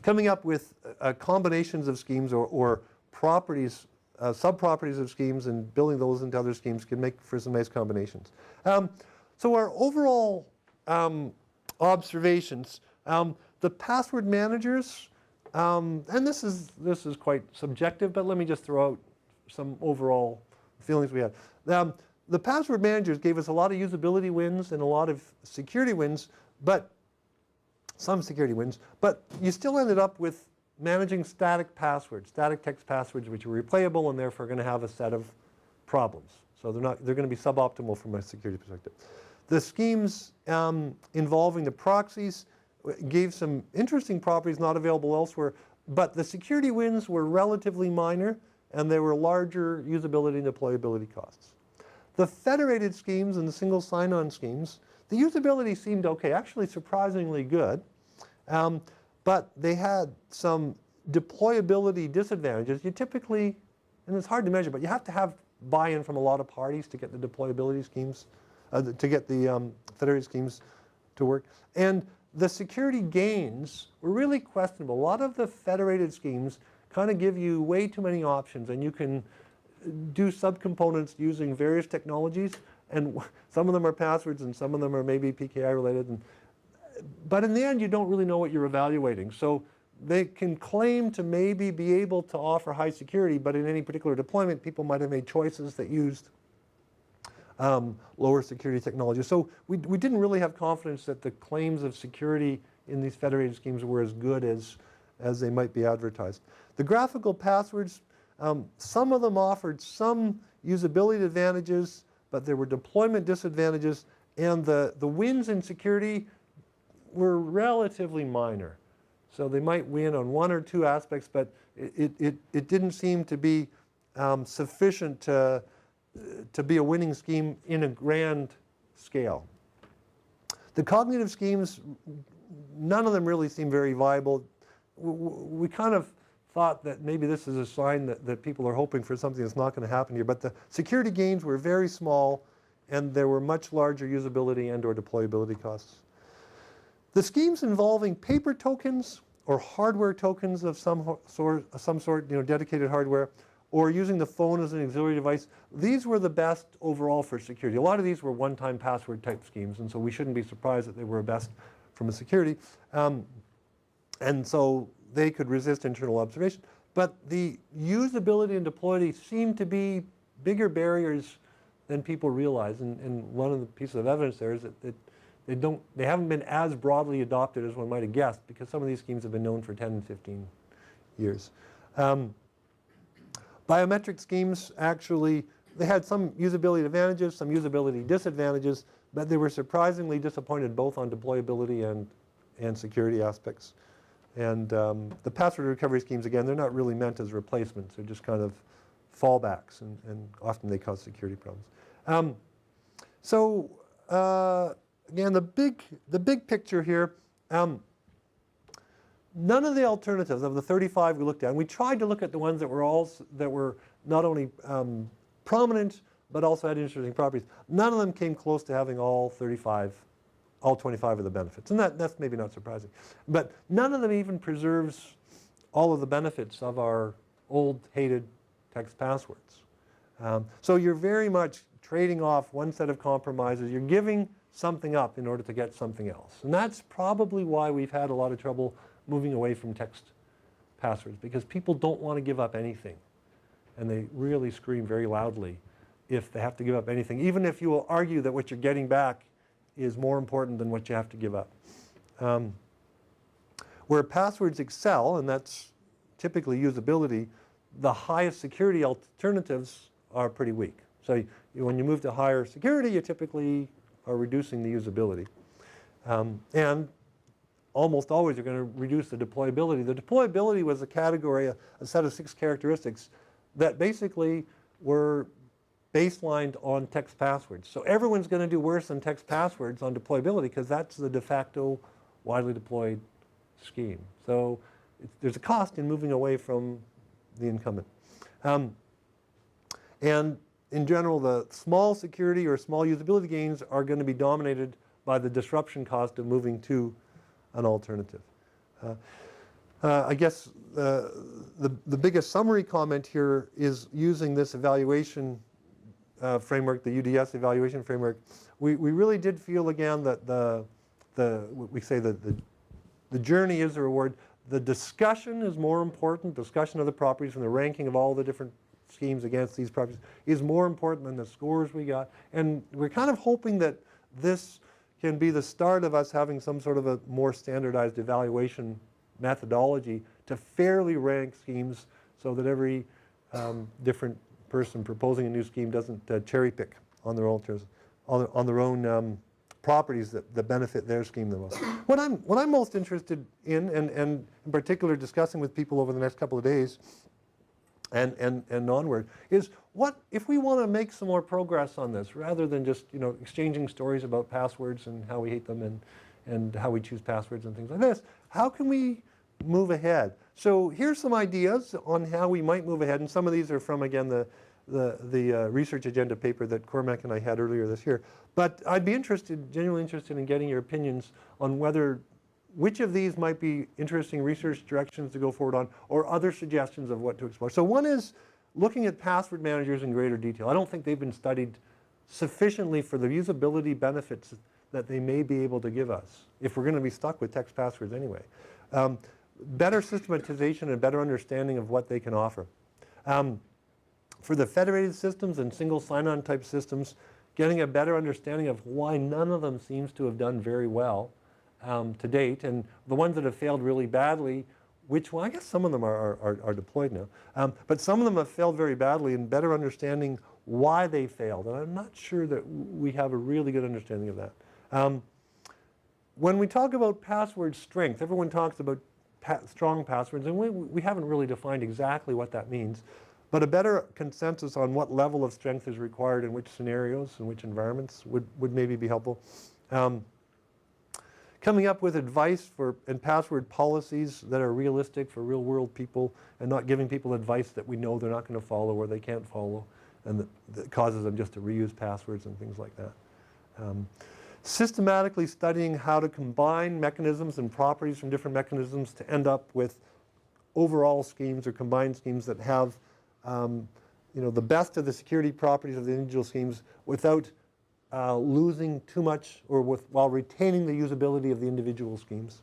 coming up with combinations of schemes or properties, sub-properties of schemes, and building those into other schemes can make for some nice combinations. So our overall observations, the password managers, and this is quite subjective, but let me just throw out some overall feelings we had. The password managers gave us a lot of usability wins and a lot of security wins, but some security wins, but you still ended up with managing static passwords, static text passwords, which are replayable and therefore going to have a set of problems. So they're going to be suboptimal from a security perspective. The schemes involving the proxies gave some interesting properties not available elsewhere, but the security wins were relatively minor, and there were larger usability and deployability costs. The federated schemes and the single sign-on schemes, the usability seemed okay, actually surprisingly good, but they had some deployability disadvantages. You typically, and it's hard to measure, but you have to have buy-in from a lot of parties to get the deployability schemes, to get the federated schemes to work. And the security gains were really questionable. A lot of the federated schemes kind of give you way too many options, and you can do subcomponents using various technologies, and some of them are passwords and some of them are maybe PKI related. But in the end, you don't really know what you're evaluating. So they can claim to maybe be able to offer high security, but in any particular deployment, people might have made choices that used lower security technology. So we didn't really have confidence that the claims of security in these federated schemes were as good as they might be advertised. The graphical passwords, some of them offered some usability advantages, but there were deployment disadvantages, and the wins in security were relatively minor. So they might win on one or two aspects, but it didn't seem to be sufficient to be a winning scheme in a grand scale. The cognitive schemes, none of them really seem very viable. We kind of thought that maybe this is a sign that people are hoping for something that's not going to happen here. But the security gains were very small, and there were much larger usability and or deployability costs. The schemes involving paper tokens or hardware tokens of some sort, dedicated hardware, or using the phone as an auxiliary device, these were the best overall for security. A lot of these were one-time password type schemes, and so we shouldn't be surprised that they were best from a security. And so they could resist internal observation. But the usability and deployability seem to be bigger barriers than people realize. And one of the pieces of evidence there is that they haven't been as broadly adopted as one might have guessed, because some of these schemes have been known for 10 and 15 years. Biometric schemes, actually, they had some usability advantages, some usability disadvantages, but they were surprisingly disappointed both on deployability and security aspects. And the password recovery schemes, again, they're not really meant as replacements. They're just kind of fallbacks, and often they cause security problems. Again, the big picture here, none of the alternatives of the 35 we looked at, and we tried to look at the ones that were not only prominent, but also had interesting properties. None of them came close to having all 25 of the benefits. And that's maybe not surprising. But none of them even preserves all of the benefits of our old hated text passwords. So you're very much trading off one set of compromises. You're giving something up in order to get something else. And that's probably why we've had a lot of trouble moving away from text passwords, because people don't want to give up anything. And they really scream very loudly if they have to give up anything, even if you will argue that what you're getting back is more important than what you have to give up. Where passwords excel, and that's typically usability, the highest security alternatives are pretty weak. So when you move to higher security, you typically are reducing the usability. And almost always you're going to reduce the deployability. The deployability was a category, a set of 6 characteristics that basically were baselined on text passwords. So everyone's going to do worse than text passwords on deployability because that's the de facto widely deployed scheme. So there's a cost in moving away from the incumbent. And in general, the small security or small usability gains are going to be dominated by the disruption cost of moving to an alternative. I guess the biggest summary comment here is using this evaluation framework, the UDS evaluation framework. We really did feel again that the journey is the reward. The discussion is more important. Discussion of the properties and the ranking of all the different schemes against these properties is more important than the scores we got. And we're kind of hoping that this can be the start of us having some sort of a more standardized evaluation methodology to fairly rank schemes so that every different person proposing a new scheme doesn't cherry pick on their own properties that benefit their scheme the most. What I'm most interested in, and in particular discussing with people over the next couple of days and onward, is what if we want to make some more progress on this rather than just exchanging stories about passwords and how we hate them and how we choose passwords and things like this. How can we move ahead? So here's some ideas on how we might move ahead, and some of these are from, again, the research agenda paper that Cormac and I had earlier this year. But I'd be genuinely interested in getting your opinions on which of these might be interesting research directions to go forward on, or other suggestions of what to explore. So one is looking at password managers in greater detail. I don't think they've been studied sufficiently for the usability benefits that they may be able to give us if we're going to be stuck with text passwords anyway. Better systematization and better understanding of what they can offer. For the federated systems and single sign-on type systems, getting a better understanding of why none of them seems to have done very well to date, and the ones that have failed really badly, I guess some of them are deployed now, but some of them have failed very badly, and better understanding why they failed. And I'm not sure that we have a really good understanding of that. When we talk about password strength, everyone talks about strong passwords, and we haven't really defined exactly what that means. But a better consensus on what level of strength is required in which scenarios and which environments would maybe be helpful. Coming up with advice and password policies that are realistic for real world people, and not giving people advice that we know they're not going to follow or they can't follow, and that causes them just to reuse passwords and things like that. Systematically studying how to combine mechanisms and properties from different mechanisms to end up with overall schemes or combined schemes that have the best of the security properties of the individual schemes without losing too much, or while retaining the usability of the individual schemes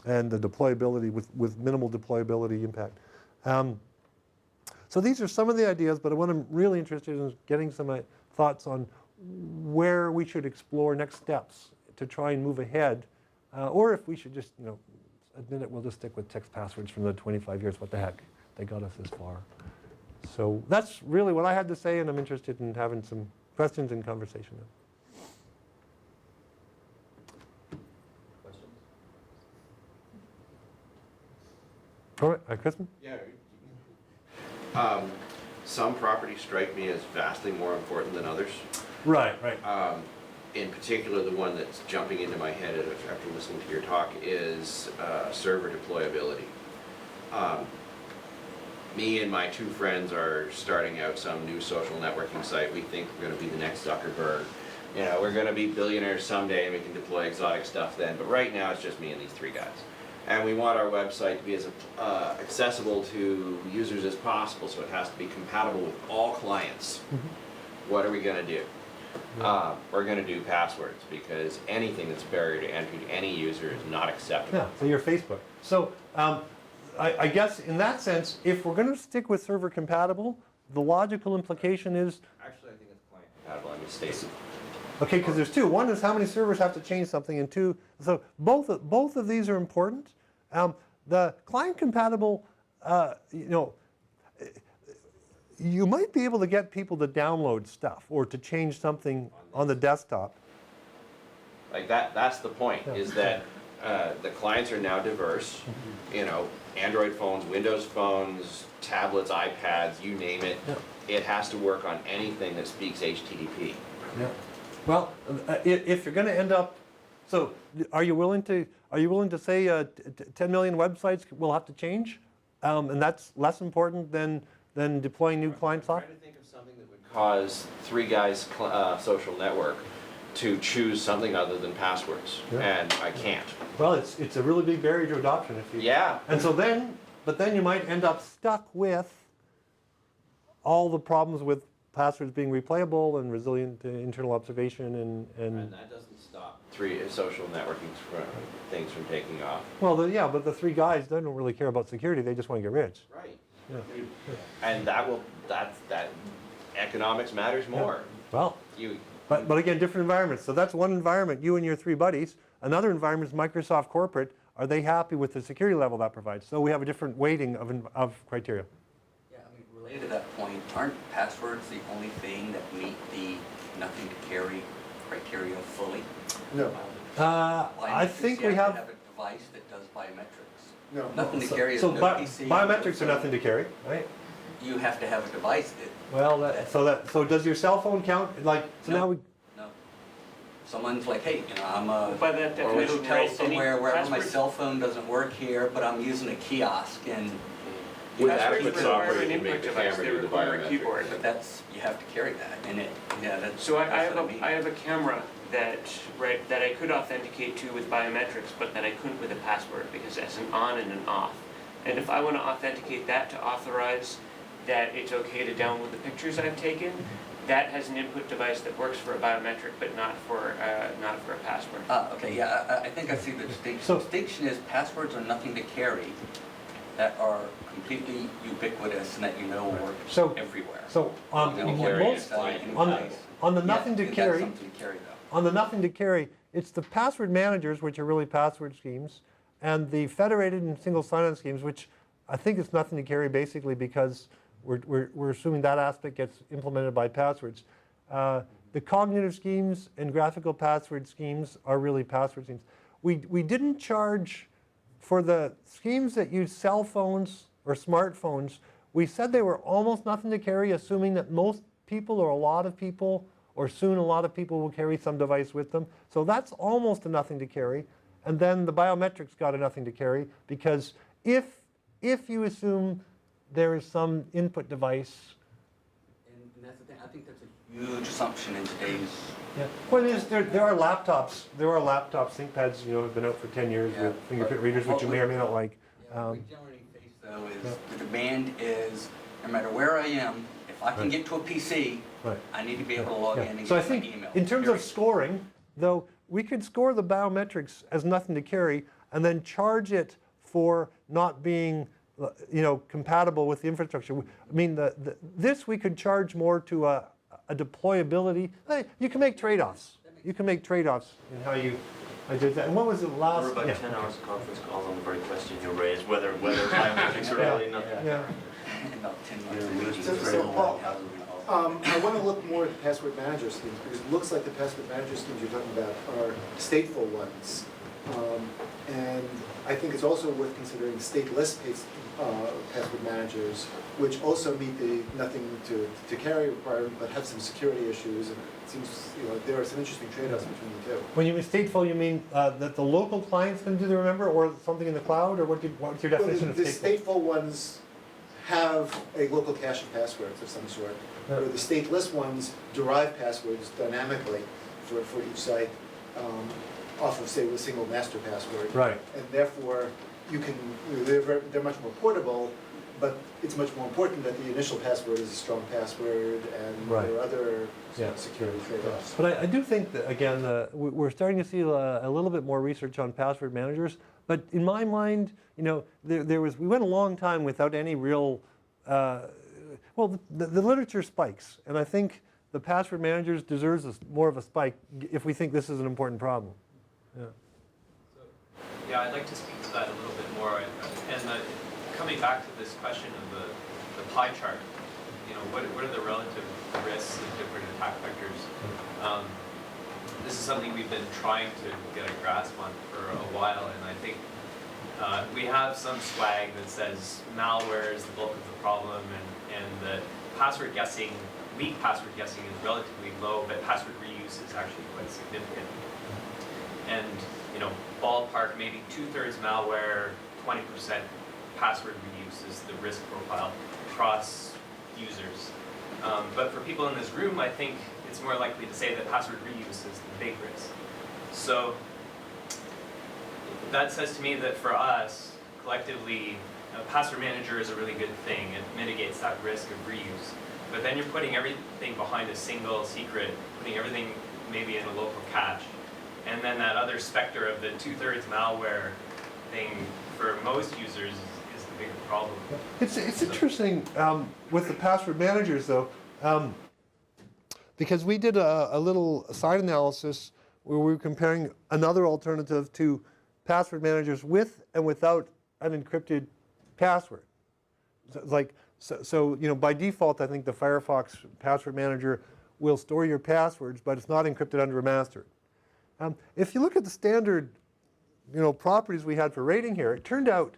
and the deployability with minimal deployability impact. So these are some of the ideas, but what I'm really interested in is getting some thoughts on where we should explore next steps to try and move ahead, or if we should just admit it, we'll just stick with text passwords from the 25 years. What the heck? They got us this far. So that's really what I had to say, and I'm interested in having some questions and conversation. Questions? All right, Kristen? Yeah. Some properties strike me as vastly more important than others. Right. In particular, the one that's jumping into my head after listening to your talk is server deployability. Me and my 2 friends are starting out some new social networking site. We think we're going to be the next Zuckerberg. We're going to be billionaires someday and we can deploy exotic stuff then. But right now it's just me and these 3 guys. And we want our website to be as accessible to users as possible, so it has to be compatible with all clients. What are we going to do? We're going to do passwords, because anything that's barrier to entry to any user is not acceptable. Yeah, so you're Facebook. So I guess in that sense, if we're going to stick with server compatible, the logical implication is, Actually, I think it's client compatible. I misstated. okay, because there's two. One is how many servers have to change something, and two, so both of these are important. The client compatible, you might be able to get people to download stuff or to change something on the desktop. Like that's the point, is that the clients are now diverse. You know, Android phones, Windows phones, tablets, iPads, you name it. Yeah. It has to work on anything that speaks HTTP. Yeah. Well, if you're going to end up, so are you willing to say 10 million websites will have to change, and that's less important than deploying new client I'm software? trying to think of something that would cause three guys social network to choose something other than passwords, and I can't. Well, it's a really big barrier to adoption if you. Yeah. And so but then you might end up stuck with all the problems with passwords being replayable and resilient to internal observation And that doesn't stop three social networking things from taking off. well, but the three guys, they don't really care about security. They just want to get rich. Right. Yeah. And that economics matters more. Well, You but again, different environments. So that's one environment, you and your three buddies. Another environment is Microsoft Corporate. Are they happy with the security level that provides? So we have a different weighting of criteria. Yeah, I mean, related to that point, aren't passwords the only thing that meet the nothing to carry criteria fully? No, I think we You have. have a device that does biometrics. no. Nothing to carry is So no PC. biometrics are nothing to carry, right? You have to have a device that, Well, so does your cell phone count? Like, so No. now we. no. Someone's like, hey, I'm a By that or a definition, hotel right, any somewhere wherever my password- cell phone doesn't work here, but I'm using a kiosk and, with Passwords adequate require software, an you can input make the device, camera they do the require a biometrics. keyboard. but that's, you have to carry that, and that's. So I that's have what mean. I have a camera that I could authenticate to with biometrics, but that I couldn't with a password because it's an on and an off. And if I want to authenticate that to authorize that it's okay to download the pictures I've taken, that has an input device that works for a biometric, but not for a password. Okay, yeah, I think I see the distinction. So- Distinction is passwords are nothing to carry that are completely ubiquitous and that you know work So- everywhere. So on You know, carry most, it, fine. on the nothing to that's carry, something to carry though. on the nothing to carry, it's the password managers, which are really password schemes, and the federated and single sign-on schemes, which I think it's nothing to carry basically because we're assuming that aspect gets implemented by passwords. The cognitive schemes and graphical password schemes are really password schemes. We didn't charge for the schemes that use cell phones or smartphones. We said they were almost nothing to carry, assuming that most people or a lot of people or soon a lot of people will carry some device with them. So that's almost a nothing to carry. And then the biometrics got a nothing to carry because if you assume there is some input device. And that's the thing, I think that's a huge assumption in today's. Yeah. Well, there are laptops. There are laptops. ThinkPads, have been out for 10 years Yeah, with fingerprint but readers, which you what may or may not like. We generally face though is the demand is, no matter where I am, if I can Right. get to a PC, Right. I need to be able to log Yeah. in and So I get my think email. in terms period. of scoring, though, we could score the biometrics as nothing to carry and then charge it for not being compatible with the infrastructure. I mean, this we could charge more to a deployability. You can make trade-offs. You can make trade-offs in how you. I did that. And what was the last? There were about yeah. 10 hours of conference calls on the very question you raised, whether biometrics are really nothing. Yeah. About 10 months of meetings. So, for Paul, housing. I want to look more at the password manager schemes, because it looks like the password manager schemes you're talking about are stateful ones. And I think it's also worth considering stateless password managers, which also meet the nothing to carry requirement, but have some security issues. And it seems, there are some interesting trade-offs between the two. When you mean stateful, you mean that the local client's going to do the remember, or something in the cloud, or what's your definition Well, of the stateful? stateful ones have a local cache of passwords of some sort, or the stateless ones derive passwords dynamically for each site off of, say, a single master password. Right. And therefore, you can, they're much more portable, but it's much more important that the initial password is a strong password, and Right. there are other Yeah. security trade-offs. But I do think that, again, we're starting to see a little bit more research on password managers. But in my mind, you know, we went a long time without any real, well, the literature spikes. And I think the password managers deserves more of a spike if we think this is an important problem. Yeah. So, yeah, I'd like to speak to that a little bit more. And coming back to this question of the pie chart, you know, what are the relative risks of different attack vectors? This is something we've been trying to get a grasp on for a while, and I think we have some swag that says malware is the bulk of the problem, and the password guessing, weak password guessing is relatively low, but password reuse is actually quite significant. And, you know, ballpark, maybe 2/3 malware, 20% password reuse is the risk profile across users. But for people in this room, I think it's more likely to say that password reuse is the big risk. So that says to me that for us, collectively, a password manager is a really good thing. It mitigates that risk of reuse. But then you're putting everything behind a single secret, putting everything maybe in a local cache. And then that other specter of the 2/3 malware thing for most users is the bigger problem. It's interesting with the password managers, though, because we did a little side analysis where we were comparing another alternative to password managers with and without an encrypted password. So you know, by default, I think the Firefox password manager will store your passwords, but it's not encrypted under a master. If you look at the standard, you know, properties we had for rating here, it turned out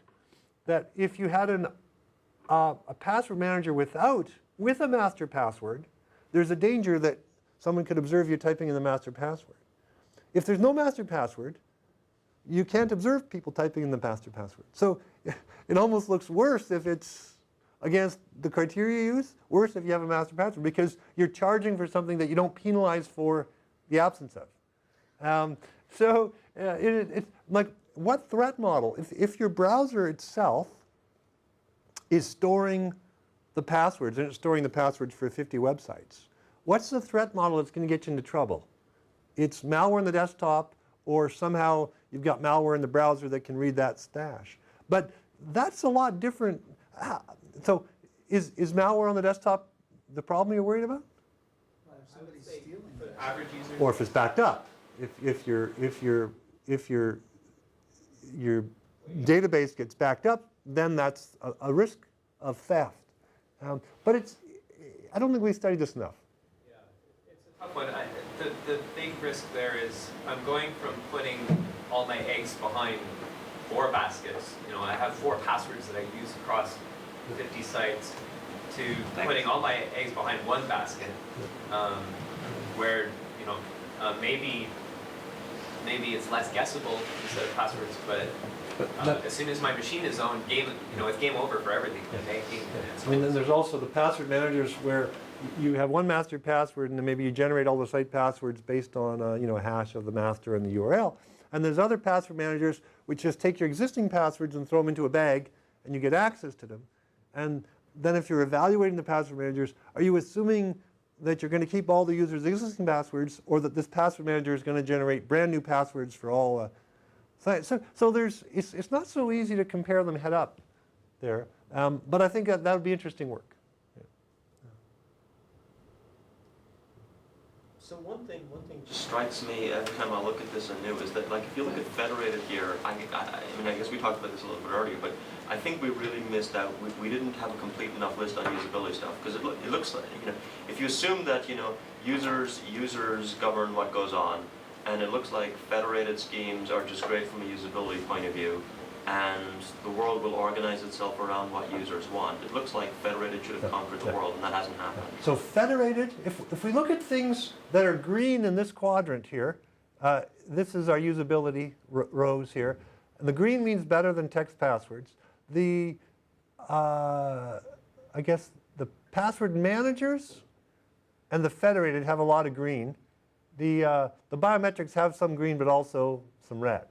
that if you had a password manager with a master password, there's a danger that someone could observe you typing in the master password. If there's no master password, you can't observe people typing in the master password. So it almost looks worse if it's against the criteria you use, worse if you have a master password, because you're charging for something that you don't penalize for the absence of. It's like, what threat model? If your browser itself is storing the passwords, and it's storing the passwords for 50 websites, what's the threat model that's going to get you into trouble? It's malware in the desktop, or somehow you've got malware in the browser that can read that stash. But that's a lot different. So is malware on the desktop the problem you're worried about? Somebody's stealing that. Average user. Or if it's backed up, if your database gets backed up, then that's a risk of theft. But I don't think we studied this enough. Yeah, it's a tough one. The big risk there is I'm going from putting all my eggs behind 4 baskets. You know, I have 4 passwords that I use across 50 sites, to putting all my eggs behind 1 basket, where, you know, maybe it's less guessable instead of passwords, but as soon as my machine is owned, it's game over for everything. Banking. I mean, then there's also the password managers where you have one master password, and then maybe you generate all the site passwords based on a hash of the master and the URL. And there's other password managers which just take your existing passwords and throw them into a bag, and you get access to them. And then if you're evaluating the password managers, are you assuming that you're going to keep all the users' existing passwords, or that this password manager is going to generate brand new passwords for all sites? So it's not so easy to compare them head up there. But I think that would be interesting work. So one thing just strikes me every time I look at this anew is that, like, if you look at federated here, I mean, I guess we talked about this a little bit earlier, but I think we really missed out. We didn't have a complete enough list on usability stuff, because it looks like, if you assume that, users govern what goes on, and it looks like federated schemes are just great from a usability point of view, and the world will organize itself around what users want. It looks like federated should have conquered the world, and that hasn't happened. So federated, if we look at things that are green in this quadrant here, this is our usability rows here. And the green means better than text passwords. I guess the password managers and the federated have a lot of green. The biometrics have some green, but also some red.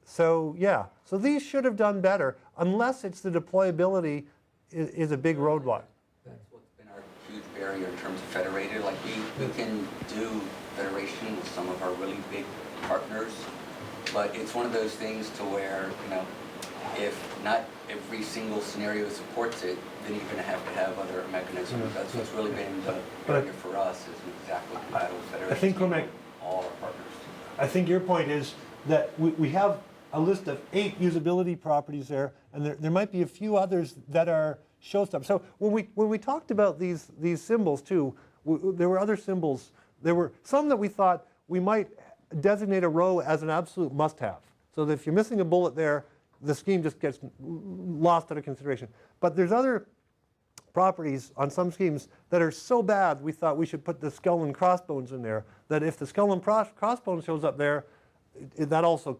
So yeah, so these should have done better, unless it's the deployability is a big roadblock. That's what's been our huge barrier in terms of federated. Like we can do federation with some of our really big partners, but it's one of those things to where, you know, if not every single scenario supports it, then you're going to have other mechanisms. That's what's really been the barrier for us, is exactly compatible federation. I think, Cormac, all our partners. I think your point is that we have a list of 8 usability properties there, and there might be a few others that are showstoppers. So when we talked about these symbols too, there were other symbols. There were some that we thought we might designate a row as an absolute must-have. So that if you're missing a bullet there, the scheme just gets lost out of consideration. But there's other properties on some schemes that are so bad we thought we should put the skull and crossbones in there, that if the skull and crossbones shows up there, that also,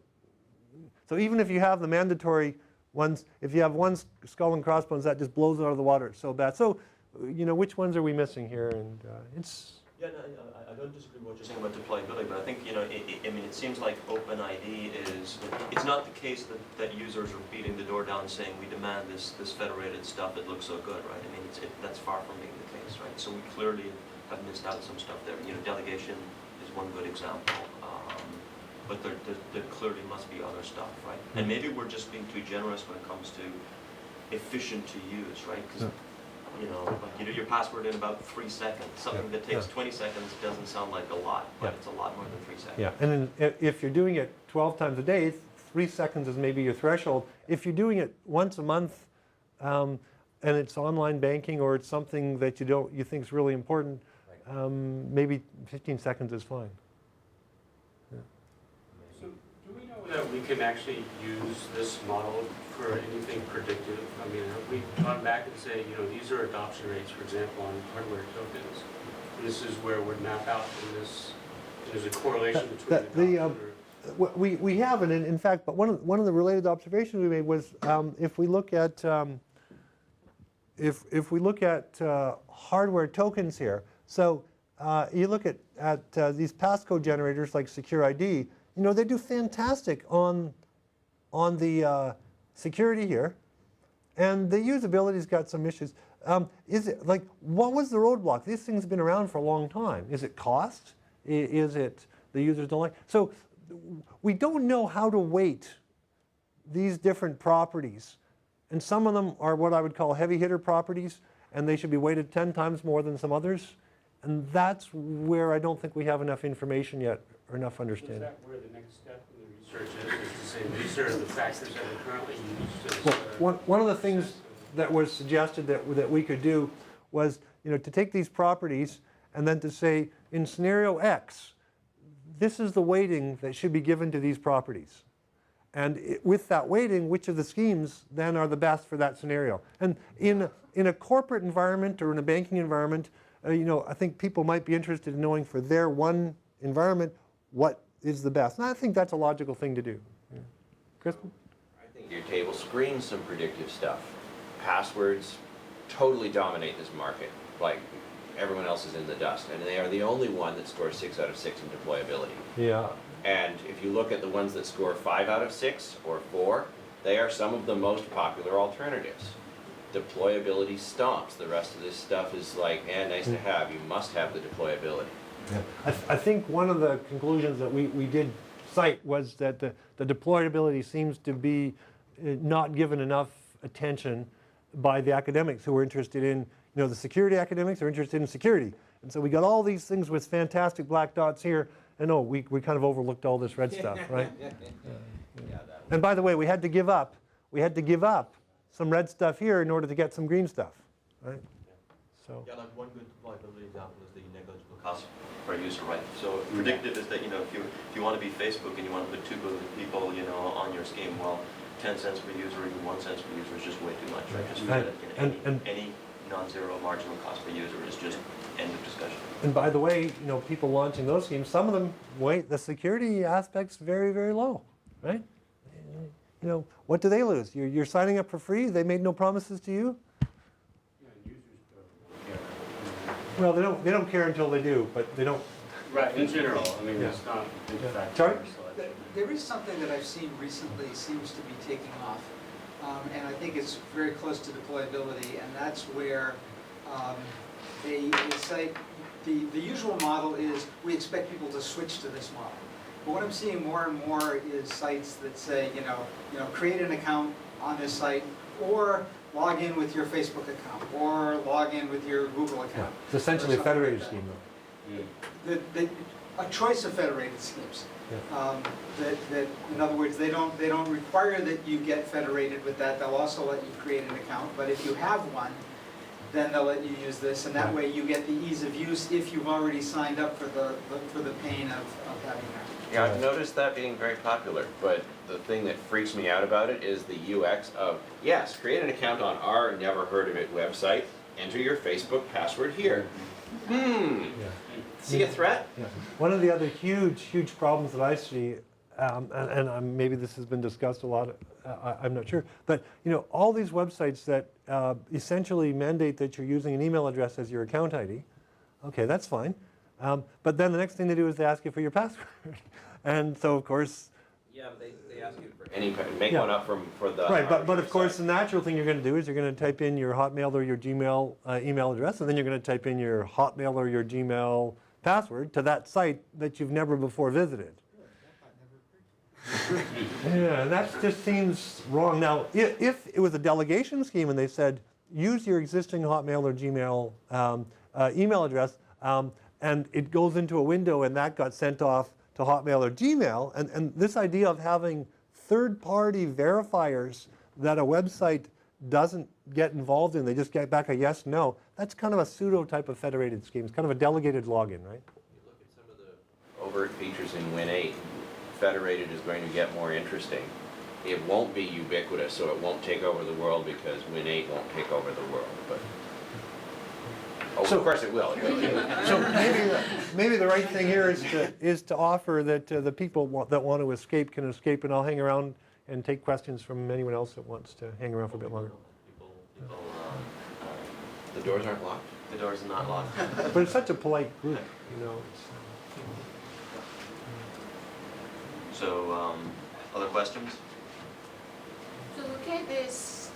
so even if you have the mandatory ones, if you have one skull and crossbones, that just blows it out of the water. It's so bad. So, you know, which ones are we missing here? And it's... Yeah, no, I don't disagree with what you're saying about deployability, but I think, you know, I mean, it seems like OpenID is, it's not the case that users are beating the door down saying we demand this federated stuff that looks so good, right? I mean, that's far from being the case, right? So we clearly have missed out some stuff there. You know, delegation is one good example, but there clearly must be other stuff, right? And maybe we're just being too generous when it comes to efficient to use, right? Because you know, like you do your password in about 3 seconds. Something that takes 20 seconds doesn't sound like a lot, but it's a lot more than 3 seconds. Yeah, and then if you're doing it 12 times a day, 3 seconds is maybe your threshold. If you're doing it once a month, and it's online banking or it's something that you think is really important, maybe 15 seconds is fine. Yeah. So do we know that we can actually use this model for anything predictive? I mean, have we gone back and say, you know, these are adoption rates, for example, on hardware tokens. This is where we'd map out in this. There's a correlation between adoption. We haven't, in fact, but one of the related observations we made was if we look at hardware tokens here. So you look at these passcode generators like SecurID. You know, they do fantastic on the security here, and the usability's got some issues. Is it like, what was the roadblock? These things have been around for a long time. Is it cost? Is it the users don't like? So we don't know how to weight these different properties, and some of them are what I would call heavy hitter properties, and they should be weighted 10 times more than some others, and that's where I don't think we have enough information yet or enough understanding. Is that where the next step in the research is to say these are the factors that are currently used? Well, one of the things that was suggested that we could do was, you know, to take these properties and then to say, in scenario X, this is the weighting that should be given to these properties. And with that weighting, which of the schemes then are the best for that scenario? And in a corporate environment or in a banking environment, you know, I think people might be interested in knowing for their one environment what is the best. And I think that's a logical thing to do. Yeah. Kristen? I think your table screens some predictive stuff. Passwords totally dominate this market. Like, everyone else is in the dust, and they are the only one that scores 6 out of 6 in deployability. Yeah. And if you look at the ones that score 5 out of 6 or 4, they are some of the most popular alternatives. Deployability stomps. The rest of this stuff is like, nice to have. You must have the deployability. Yeah. I think one of the conclusions that we did cite was that the deployability seems to be not given enough attention by the academics who are interested in, you know, the security academics are interested in security. And so we got all these things with fantastic black dots here, and we kind of overlooked all this red stuff, right? And by the way, we had to give up some red stuff here in order to get some green stuff, right? So. Yeah, like one good deployability example is the negligible cost per user, right? So predictive is that, you know, if you want to be Facebook and you want to put 2 billion people, you know, on your scheme, well, 10 cents per user or even 1 cent per user is just way too much, right? Just forget it. Any non-zero marginal cost per user is just end of discussion. And by the way, you know, people launching those schemes, some of them weight the security aspects very, very low, right? You know, what do they lose? You're signing up for free. They made no promises to you. Yeah, users don't care. Well, they don't care until they do, but they don't. Right, in general, I mean, Yeah. it's not a big Yeah. factor Sorry? in our selection. There is something that I've seen recently seems to be taking off, and I think it's very close to deployability, and that's where a site, the usual model is we expect people to switch to this model. But what I'm seeing more and more is sites that say, create an account on this site, or log in with your Facebook account, or log in with your Google Yeah. account. It's essentially a or something federated like scheme, though. A choice of federated schemes. Yeah. That, in other words, they don't require that you get federated with that. They'll also let you create an account, but if you have one, then they'll let you use this, and that way you get the ease of use if you've already signed up for the pain of having that. Yeah, I've noticed that being very popular, but the thing that freaks me out about it is the UX of, yes, create an account on our never heard of it website, enter your Facebook password here. Yeah. See a threat? Yeah. One of the other huge problems that I see, and maybe this has been discussed a lot, I'm not sure, but all these websites that essentially mandate that you're using an email address as your account ID, okay, that's fine. But then the next thing they do is they ask you for your password. And so, of course... Yeah, but they ask you for any, make Yeah. one up for the... Right, but of course the natural thing you're going to do is you're going to type in your Hotmail or your Gmail email address, and then you're going to type in your Hotmail or your Gmail password to that site that you've never before visited. Yeah, that just seems wrong. Now, if it was a delegation scheme and they said, use your existing Hotmail or Gmail email address, and it goes into a window and that got sent off to Hotmail or Gmail, and this idea of having third-party verifiers that a website doesn't get involved in, they just get back a yes, no, that's kind of a pseudo type of federated scheme. It's kind of a delegated login, right? You look at some of the overt features in Win8, federated is going to get more interesting. It won't be ubiquitous, so it won't take over the world because Win8 won't take over the world. But of course it will. So maybe the right thing here is to offer that the people that want to escape can escape, and I'll hang around and take questions from anyone else that wants to hang around for a bit longer. The doors aren't locked? The doors are not locked. But it's such a polite group, So, other questions? So look at this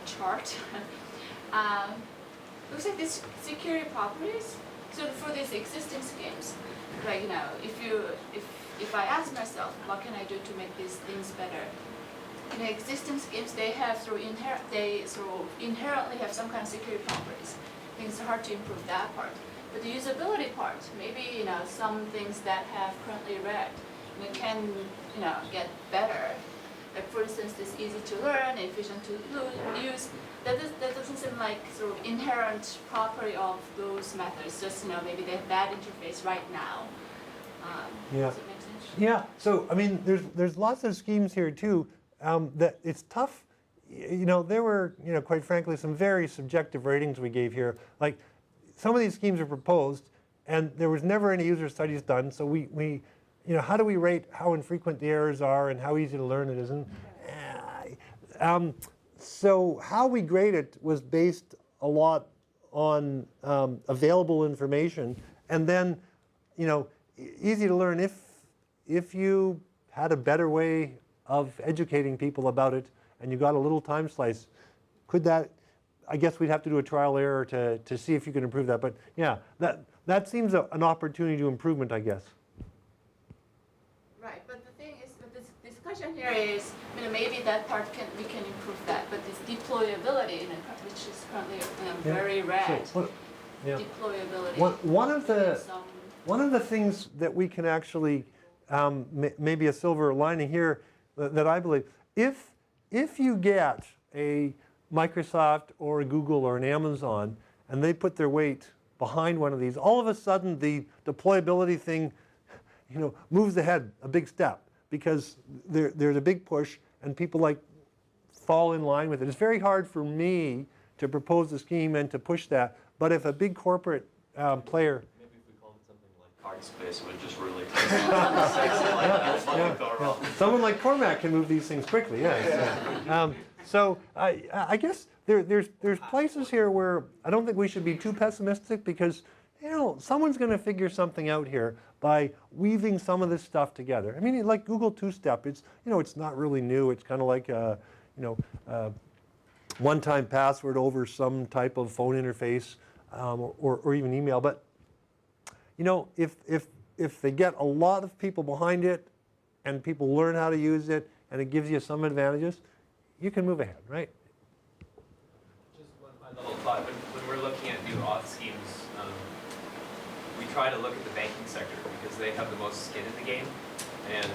chart. Looks like this security properties. So for these existing schemes, like if I ask myself, what can I do to make these things better? In the existing schemes, they have inherently have some kind of security properties. I think it's hard to improve that part. But the usability part, maybe some things that have currently read, can get better. Like for instance, this easy to learn, efficient to use. That doesn't seem like sort of inherent property of those methods. Just maybe they have bad interface right now. Yeah. Does it make sense? Yeah. So I mean, there's lots of schemes here too that it's tough. There were quite frankly some very subjective ratings we gave here. Like some of these schemes were proposed, and there was never any user studies done. So we how do we rate how infrequent the errors are and how easy to learn it is? And so how we grade it was based a lot on available information, and then easy to learn if you had a better way of educating people about it and you got a little time slice, could that, I guess we'd have to do a trial error to see if you can improve that. But yeah, that seems an opportunity to improvement, I guess. Right, but the thing is, but this discussion here is, maybe that part we can improve that, but this deployability, which is currently very red. So, deployability. One of the things that we can actually, maybe a silver lining here, that I believe, if you get a Microsoft or a Google or an Amazon and they put their weight behind one of these, all of a sudden the deployability thing moves ahead a big step, because there's a big push and people fall in line with it. It's very hard for me to propose a scheme and to push that, but if a big corporate player... Maybe if we called it something like card space, it would just really take off. Someone like Cormac can move these things quickly, yes. So I guess there's places here where I don't think we should be too pessimistic, because someone's going to figure something out here by weaving some of this stuff together. I mean, like Google two-step, it's not really new. It's kind of like one-time password over some type of phone interface or even email. But if they get a lot of people behind it and people learn how to use it and it gives you some advantages, you can move ahead, right? Just my little thought, when we're looking at new auth schemes, we try to look at the banking sector because they have the most skin in the game, and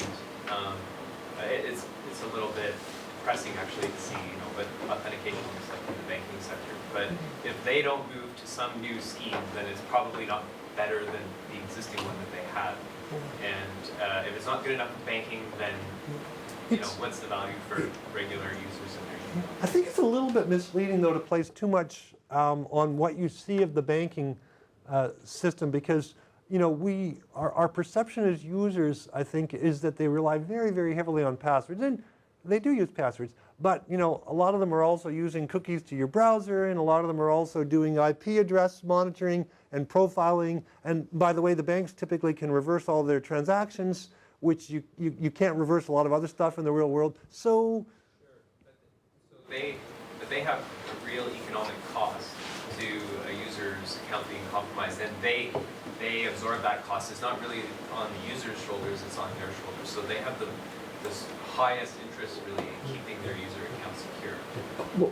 it's a little bit depressing actually to see what authentication looks like in the banking sector. But if they don't move to some new scheme, then it's probably not better than the existing one that they have. And if it's not good enough in banking, then what's the value for regular users in there? I think it's a little bit misleading, though, to place too much on what you see of the banking system, because our perception as users, I think, is that they rely very, very heavily on passwords, and they do use passwords. But a lot of them are also using cookies to your browser, and a lot of them are also doing IP address monitoring and profiling. And by the way, the banks typically can reverse all their transactions, which you can't reverse a lot of other stuff in the real world. So, but they have a real economic cost to a user's account being compromised, and they absorb that cost. It's not really on the user's shoulders; it's on their shoulders. So they have the highest interest really in keeping their user account secure.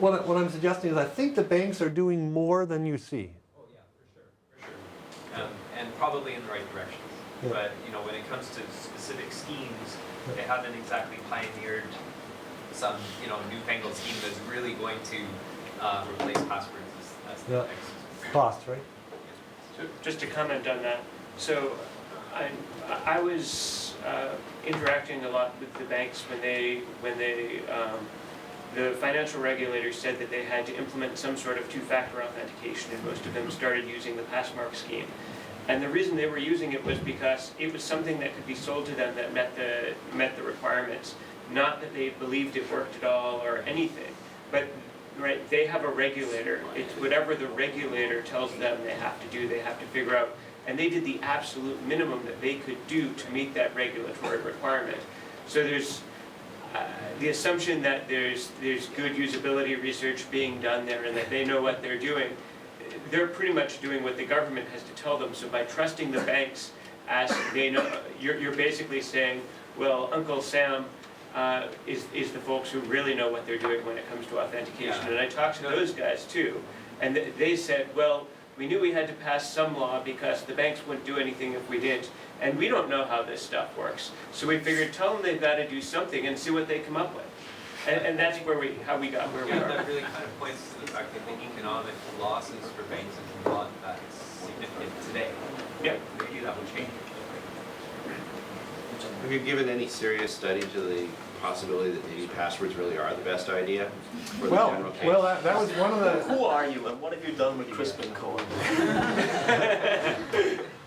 What I'm suggesting is I think the banks are doing more than you see. Oh yeah, for sure. And probably in the right directions. Yeah. But when it comes to specific schemes, they haven't exactly pioneered some newfangled scheme that's really going to replace passwords as the next cost, right? So just to comment on that, so I was interacting a lot with the banks when the financial regulators said that they had to implement some sort of two-factor authentication, and most of them started using the passmark scheme. And the reason they were using it was because it was something that could be sold to them that met the requirements. Not that they believed it worked at all or anything, but right, they have a regulator. It's whatever the regulator tells them they have to do, they have to figure out. And they did the absolute minimum that they could do to meet that regulatory requirement. So there's the assumption that there's good usability research being done there and that they know what they're doing. They're pretty much doing what the government has to tell them. So by trusting the banks as they know, you're basically saying, well, Uncle Sam is the folks who really know what they're doing when it comes to authentication. Yeah. And I talked to those guys too, and they said, well, we knew we had to pass some law because the banks wouldn't do anything if we didn't, and we don't know how this stuff works. So we figured, tell them they've got to do something and see what they come up with. And that's how we got where we are. That really kind of points to the fact that the economic losses for banks is not that significant today. Yeah. Maybe that will change. Have you given any serious study to the possibility that maybe passwords really are the best idea for the general case? Well, that was one of the... Who are you and what have you done with Crispin Cohen?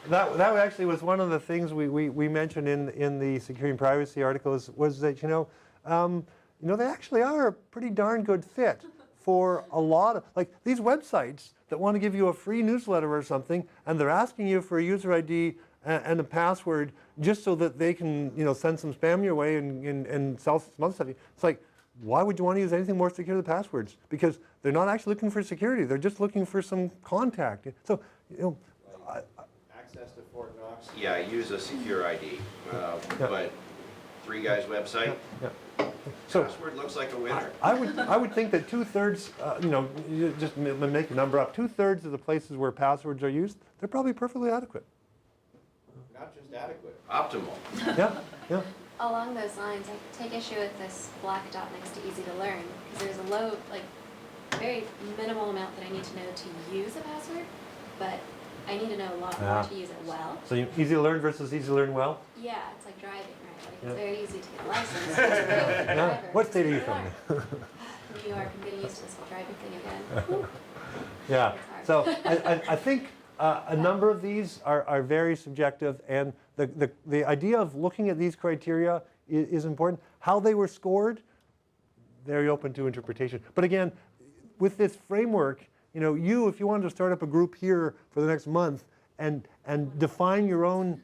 That actually was one of the things we mentioned in the security and privacy articles, was that they actually are a pretty darn good fit for a lot of, like, these websites that want to give you a free newsletter or something, and they're asking you for a user ID and a password just so that they can send some spam your way and sell some other stuff. It's like, why would you want to use anything more secure than passwords? Because they're not actually looking for security; they're just looking for some contact. So access to Fort Knox. Yeah, I use a secure ID, but three guys' website. Yeah. So password looks like a winner. I would think that 2/3, you just make a number up. 2/3 of the places where passwords are used, they're probably perfectly adequate. Not just adequate, optimal. Yeah. Along those lines, I take issue with this black dot next to easy to learn, because there's a very minimal amount that I need to know to use a password, but I need to know a lot more to use it well. So easy to learn versus easy to learn well? Yeah, it's like driving, right? It's very easy to get a license. It's very driver. What state are you from? New York. I'm getting used to this whole driving thing again. Yeah. So I think a number of these are very subjective, and the idea of looking at these criteria is important. How they were scored, very open to interpretation. But again, with this framework, if you wanted to start up a group here for the next month and define your own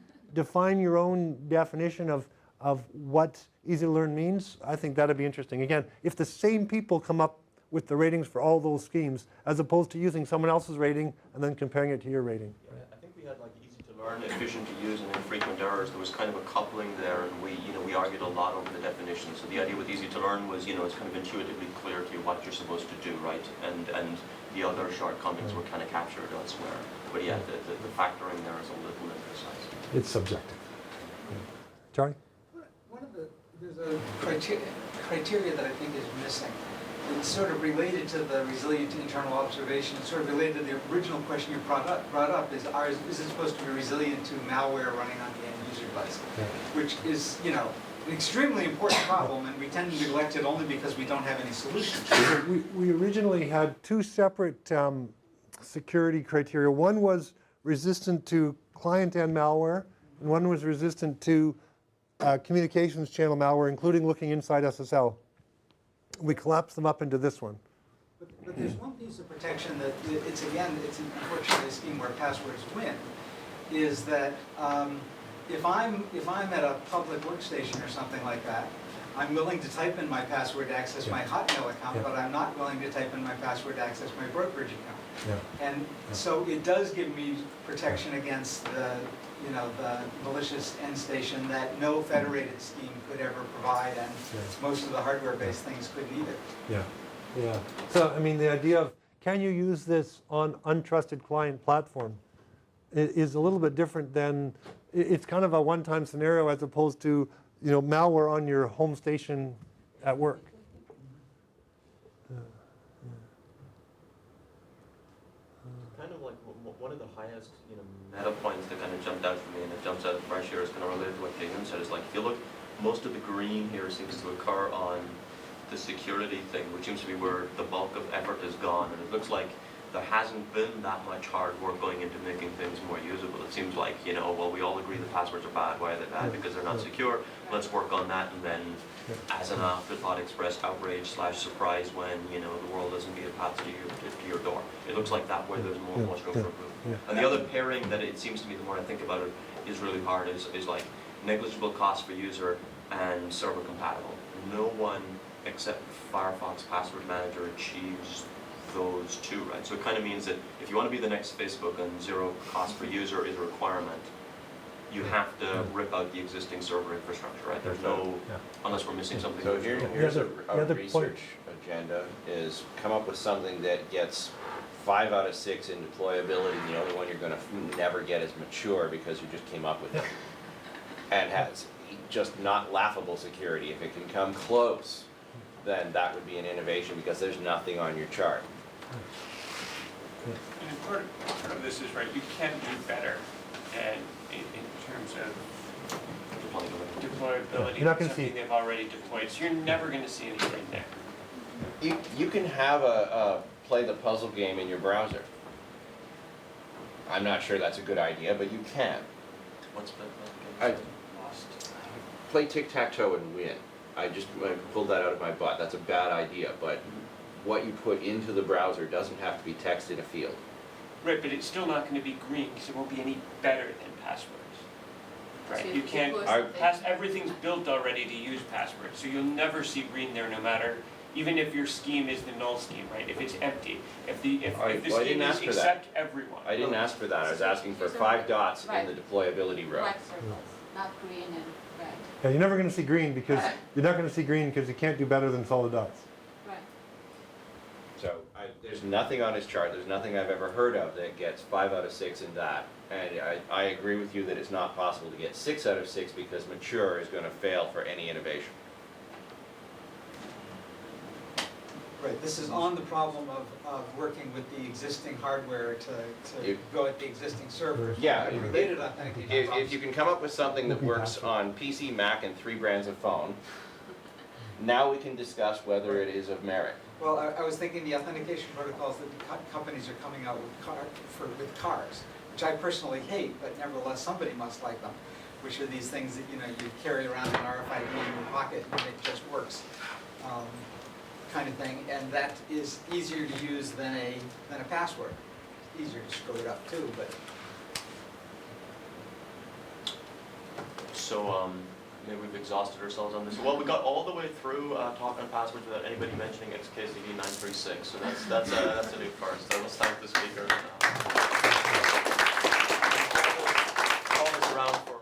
definition of what easy to learn means, I think that'd be interesting. Again, if the same people come up with the ratings for all those schemes, as opposed to using someone else's rating and then comparing it to your rating. Yeah, I think we had like easy to learn, efficient to use, and infrequent errors. There was kind of a coupling there, and we argued a lot over the definition. So the idea with easy to learn was, it's kind of intuitively clear to you what you're supposed to do, right? And the other shortcomings were kind of captured elsewhere. But yeah, the factoring there is a little imprecise. It's subjective. Charlie? There's a criteria that I think is missing. It's sort of related to the resilient internal observation. It's sort of related to the original question you brought up is it supposed to be resilient to malware running on the end user device? Yeah. Which is, an extremely important problem, and we tend to neglect it only because we don't have any solutions. We originally had two separate security criteria. One was resistant to client-end malware, and one was resistant to communications channel malware, including looking inside SSL. We collapsed them up into this one. But there's one piece of protection that it's unfortunately a scheme where passwords win, is that if I'm at a public workstation or something like that, I'm willing to type in my password to access my Hotmail account, but I'm not willing to type in my password to access my brokerage account. And so it does give me protection against the malicious end station that no federated scheme could ever provide, and most of the hardware-based things couldn't either. Yeah. So, I mean, the idea of can you use this on untrusted client platform is a little bit different than, it's kind of a one-time scenario as opposed to, malware on your home station at work. Kind of like one of the highest, meta points that kind of jumped out for me, and it jumps out fresh here, is kind of related to what Caitlin said. Is like, if you look, most of the green here seems to occur on the security thing, which seems to be where the bulk of effort is gone, and it looks like there hasn't been that much hard work going into making things more usable. It seems like, well, we all agree the passwords are bad. Why are they bad? Because they're not secure. Let's work on that, and then as an afterthought, express outrage / surprise when, the world doesn't meet a path to your door. It looks like that where there's more room for improvement. And the other pairing that it seems to me, the more I think about it, is really hard is like negligible cost for user and server compatible. No one except Firefox Password Manager achieves those two, right? So it kind of means that if you want to be the next Facebook and zero cost per user is a requirement, you have to rip out the existing server infrastructure, right? There's no, unless we're missing something. So here's a research agenda, is come up with something that gets 5 out of 6 in deployability, and the only one you're going to never get is mature because you just came up with it. And has just not laughable security. If it can come close, then that would be an innovation because there's nothing on your chart. And part of this is, right, you can do better in terms of deployability. You're not going to something see they've already deployed, so you're never going to see anything there. You can have a play the puzzle game in your browser. I'm not sure that's a good idea, but you can. What's the Play tic-tac-toe and win. I pulled that out of my butt. That's a bad idea, but what you put into the browser doesn't have to be text in a field. Right, but it's still not going to be green because it won't be any better than passwords. Right, So you can't, something. everything's built already to use passwords, so you'll never see green there no matter, even if your scheme is the null scheme, right? If it's empty, if the scheme is accept everyone. I didn't ask for that. I was asking for 5 dots in the deployability row. Black circles, not green and red. Yeah, you're never going to see green because you can't do better than solid dots. Right. So there's nothing on his chart, there's nothing I've ever heard of that gets 5 out of 6 in that. And I agree with you that it's not possible to get 6 out of 6 because mature is going to fail for any innovation. Right, this is on the problem of working with the existing hardware to go at the existing servers. Yeah, Related authentication. if you can come up with something that works on PC, Mac, and 3 brands of phone, now we can discuss whether it is of merit. Well, I was thinking the authentication protocols that companies are coming out with cars, which I personally hate, but nevertheless somebody must like them, which are these things that you carry around an RFID in your pocket and it just works, kind of thing, and that is easier to use than a password. Easier to screw it up too, but So maybe we've exhausted ourselves on this. Well, we got all the way through talking passwords without anybody mentioning XKCD 936. So that's a new first. So let's thank the speaker. Paul is around for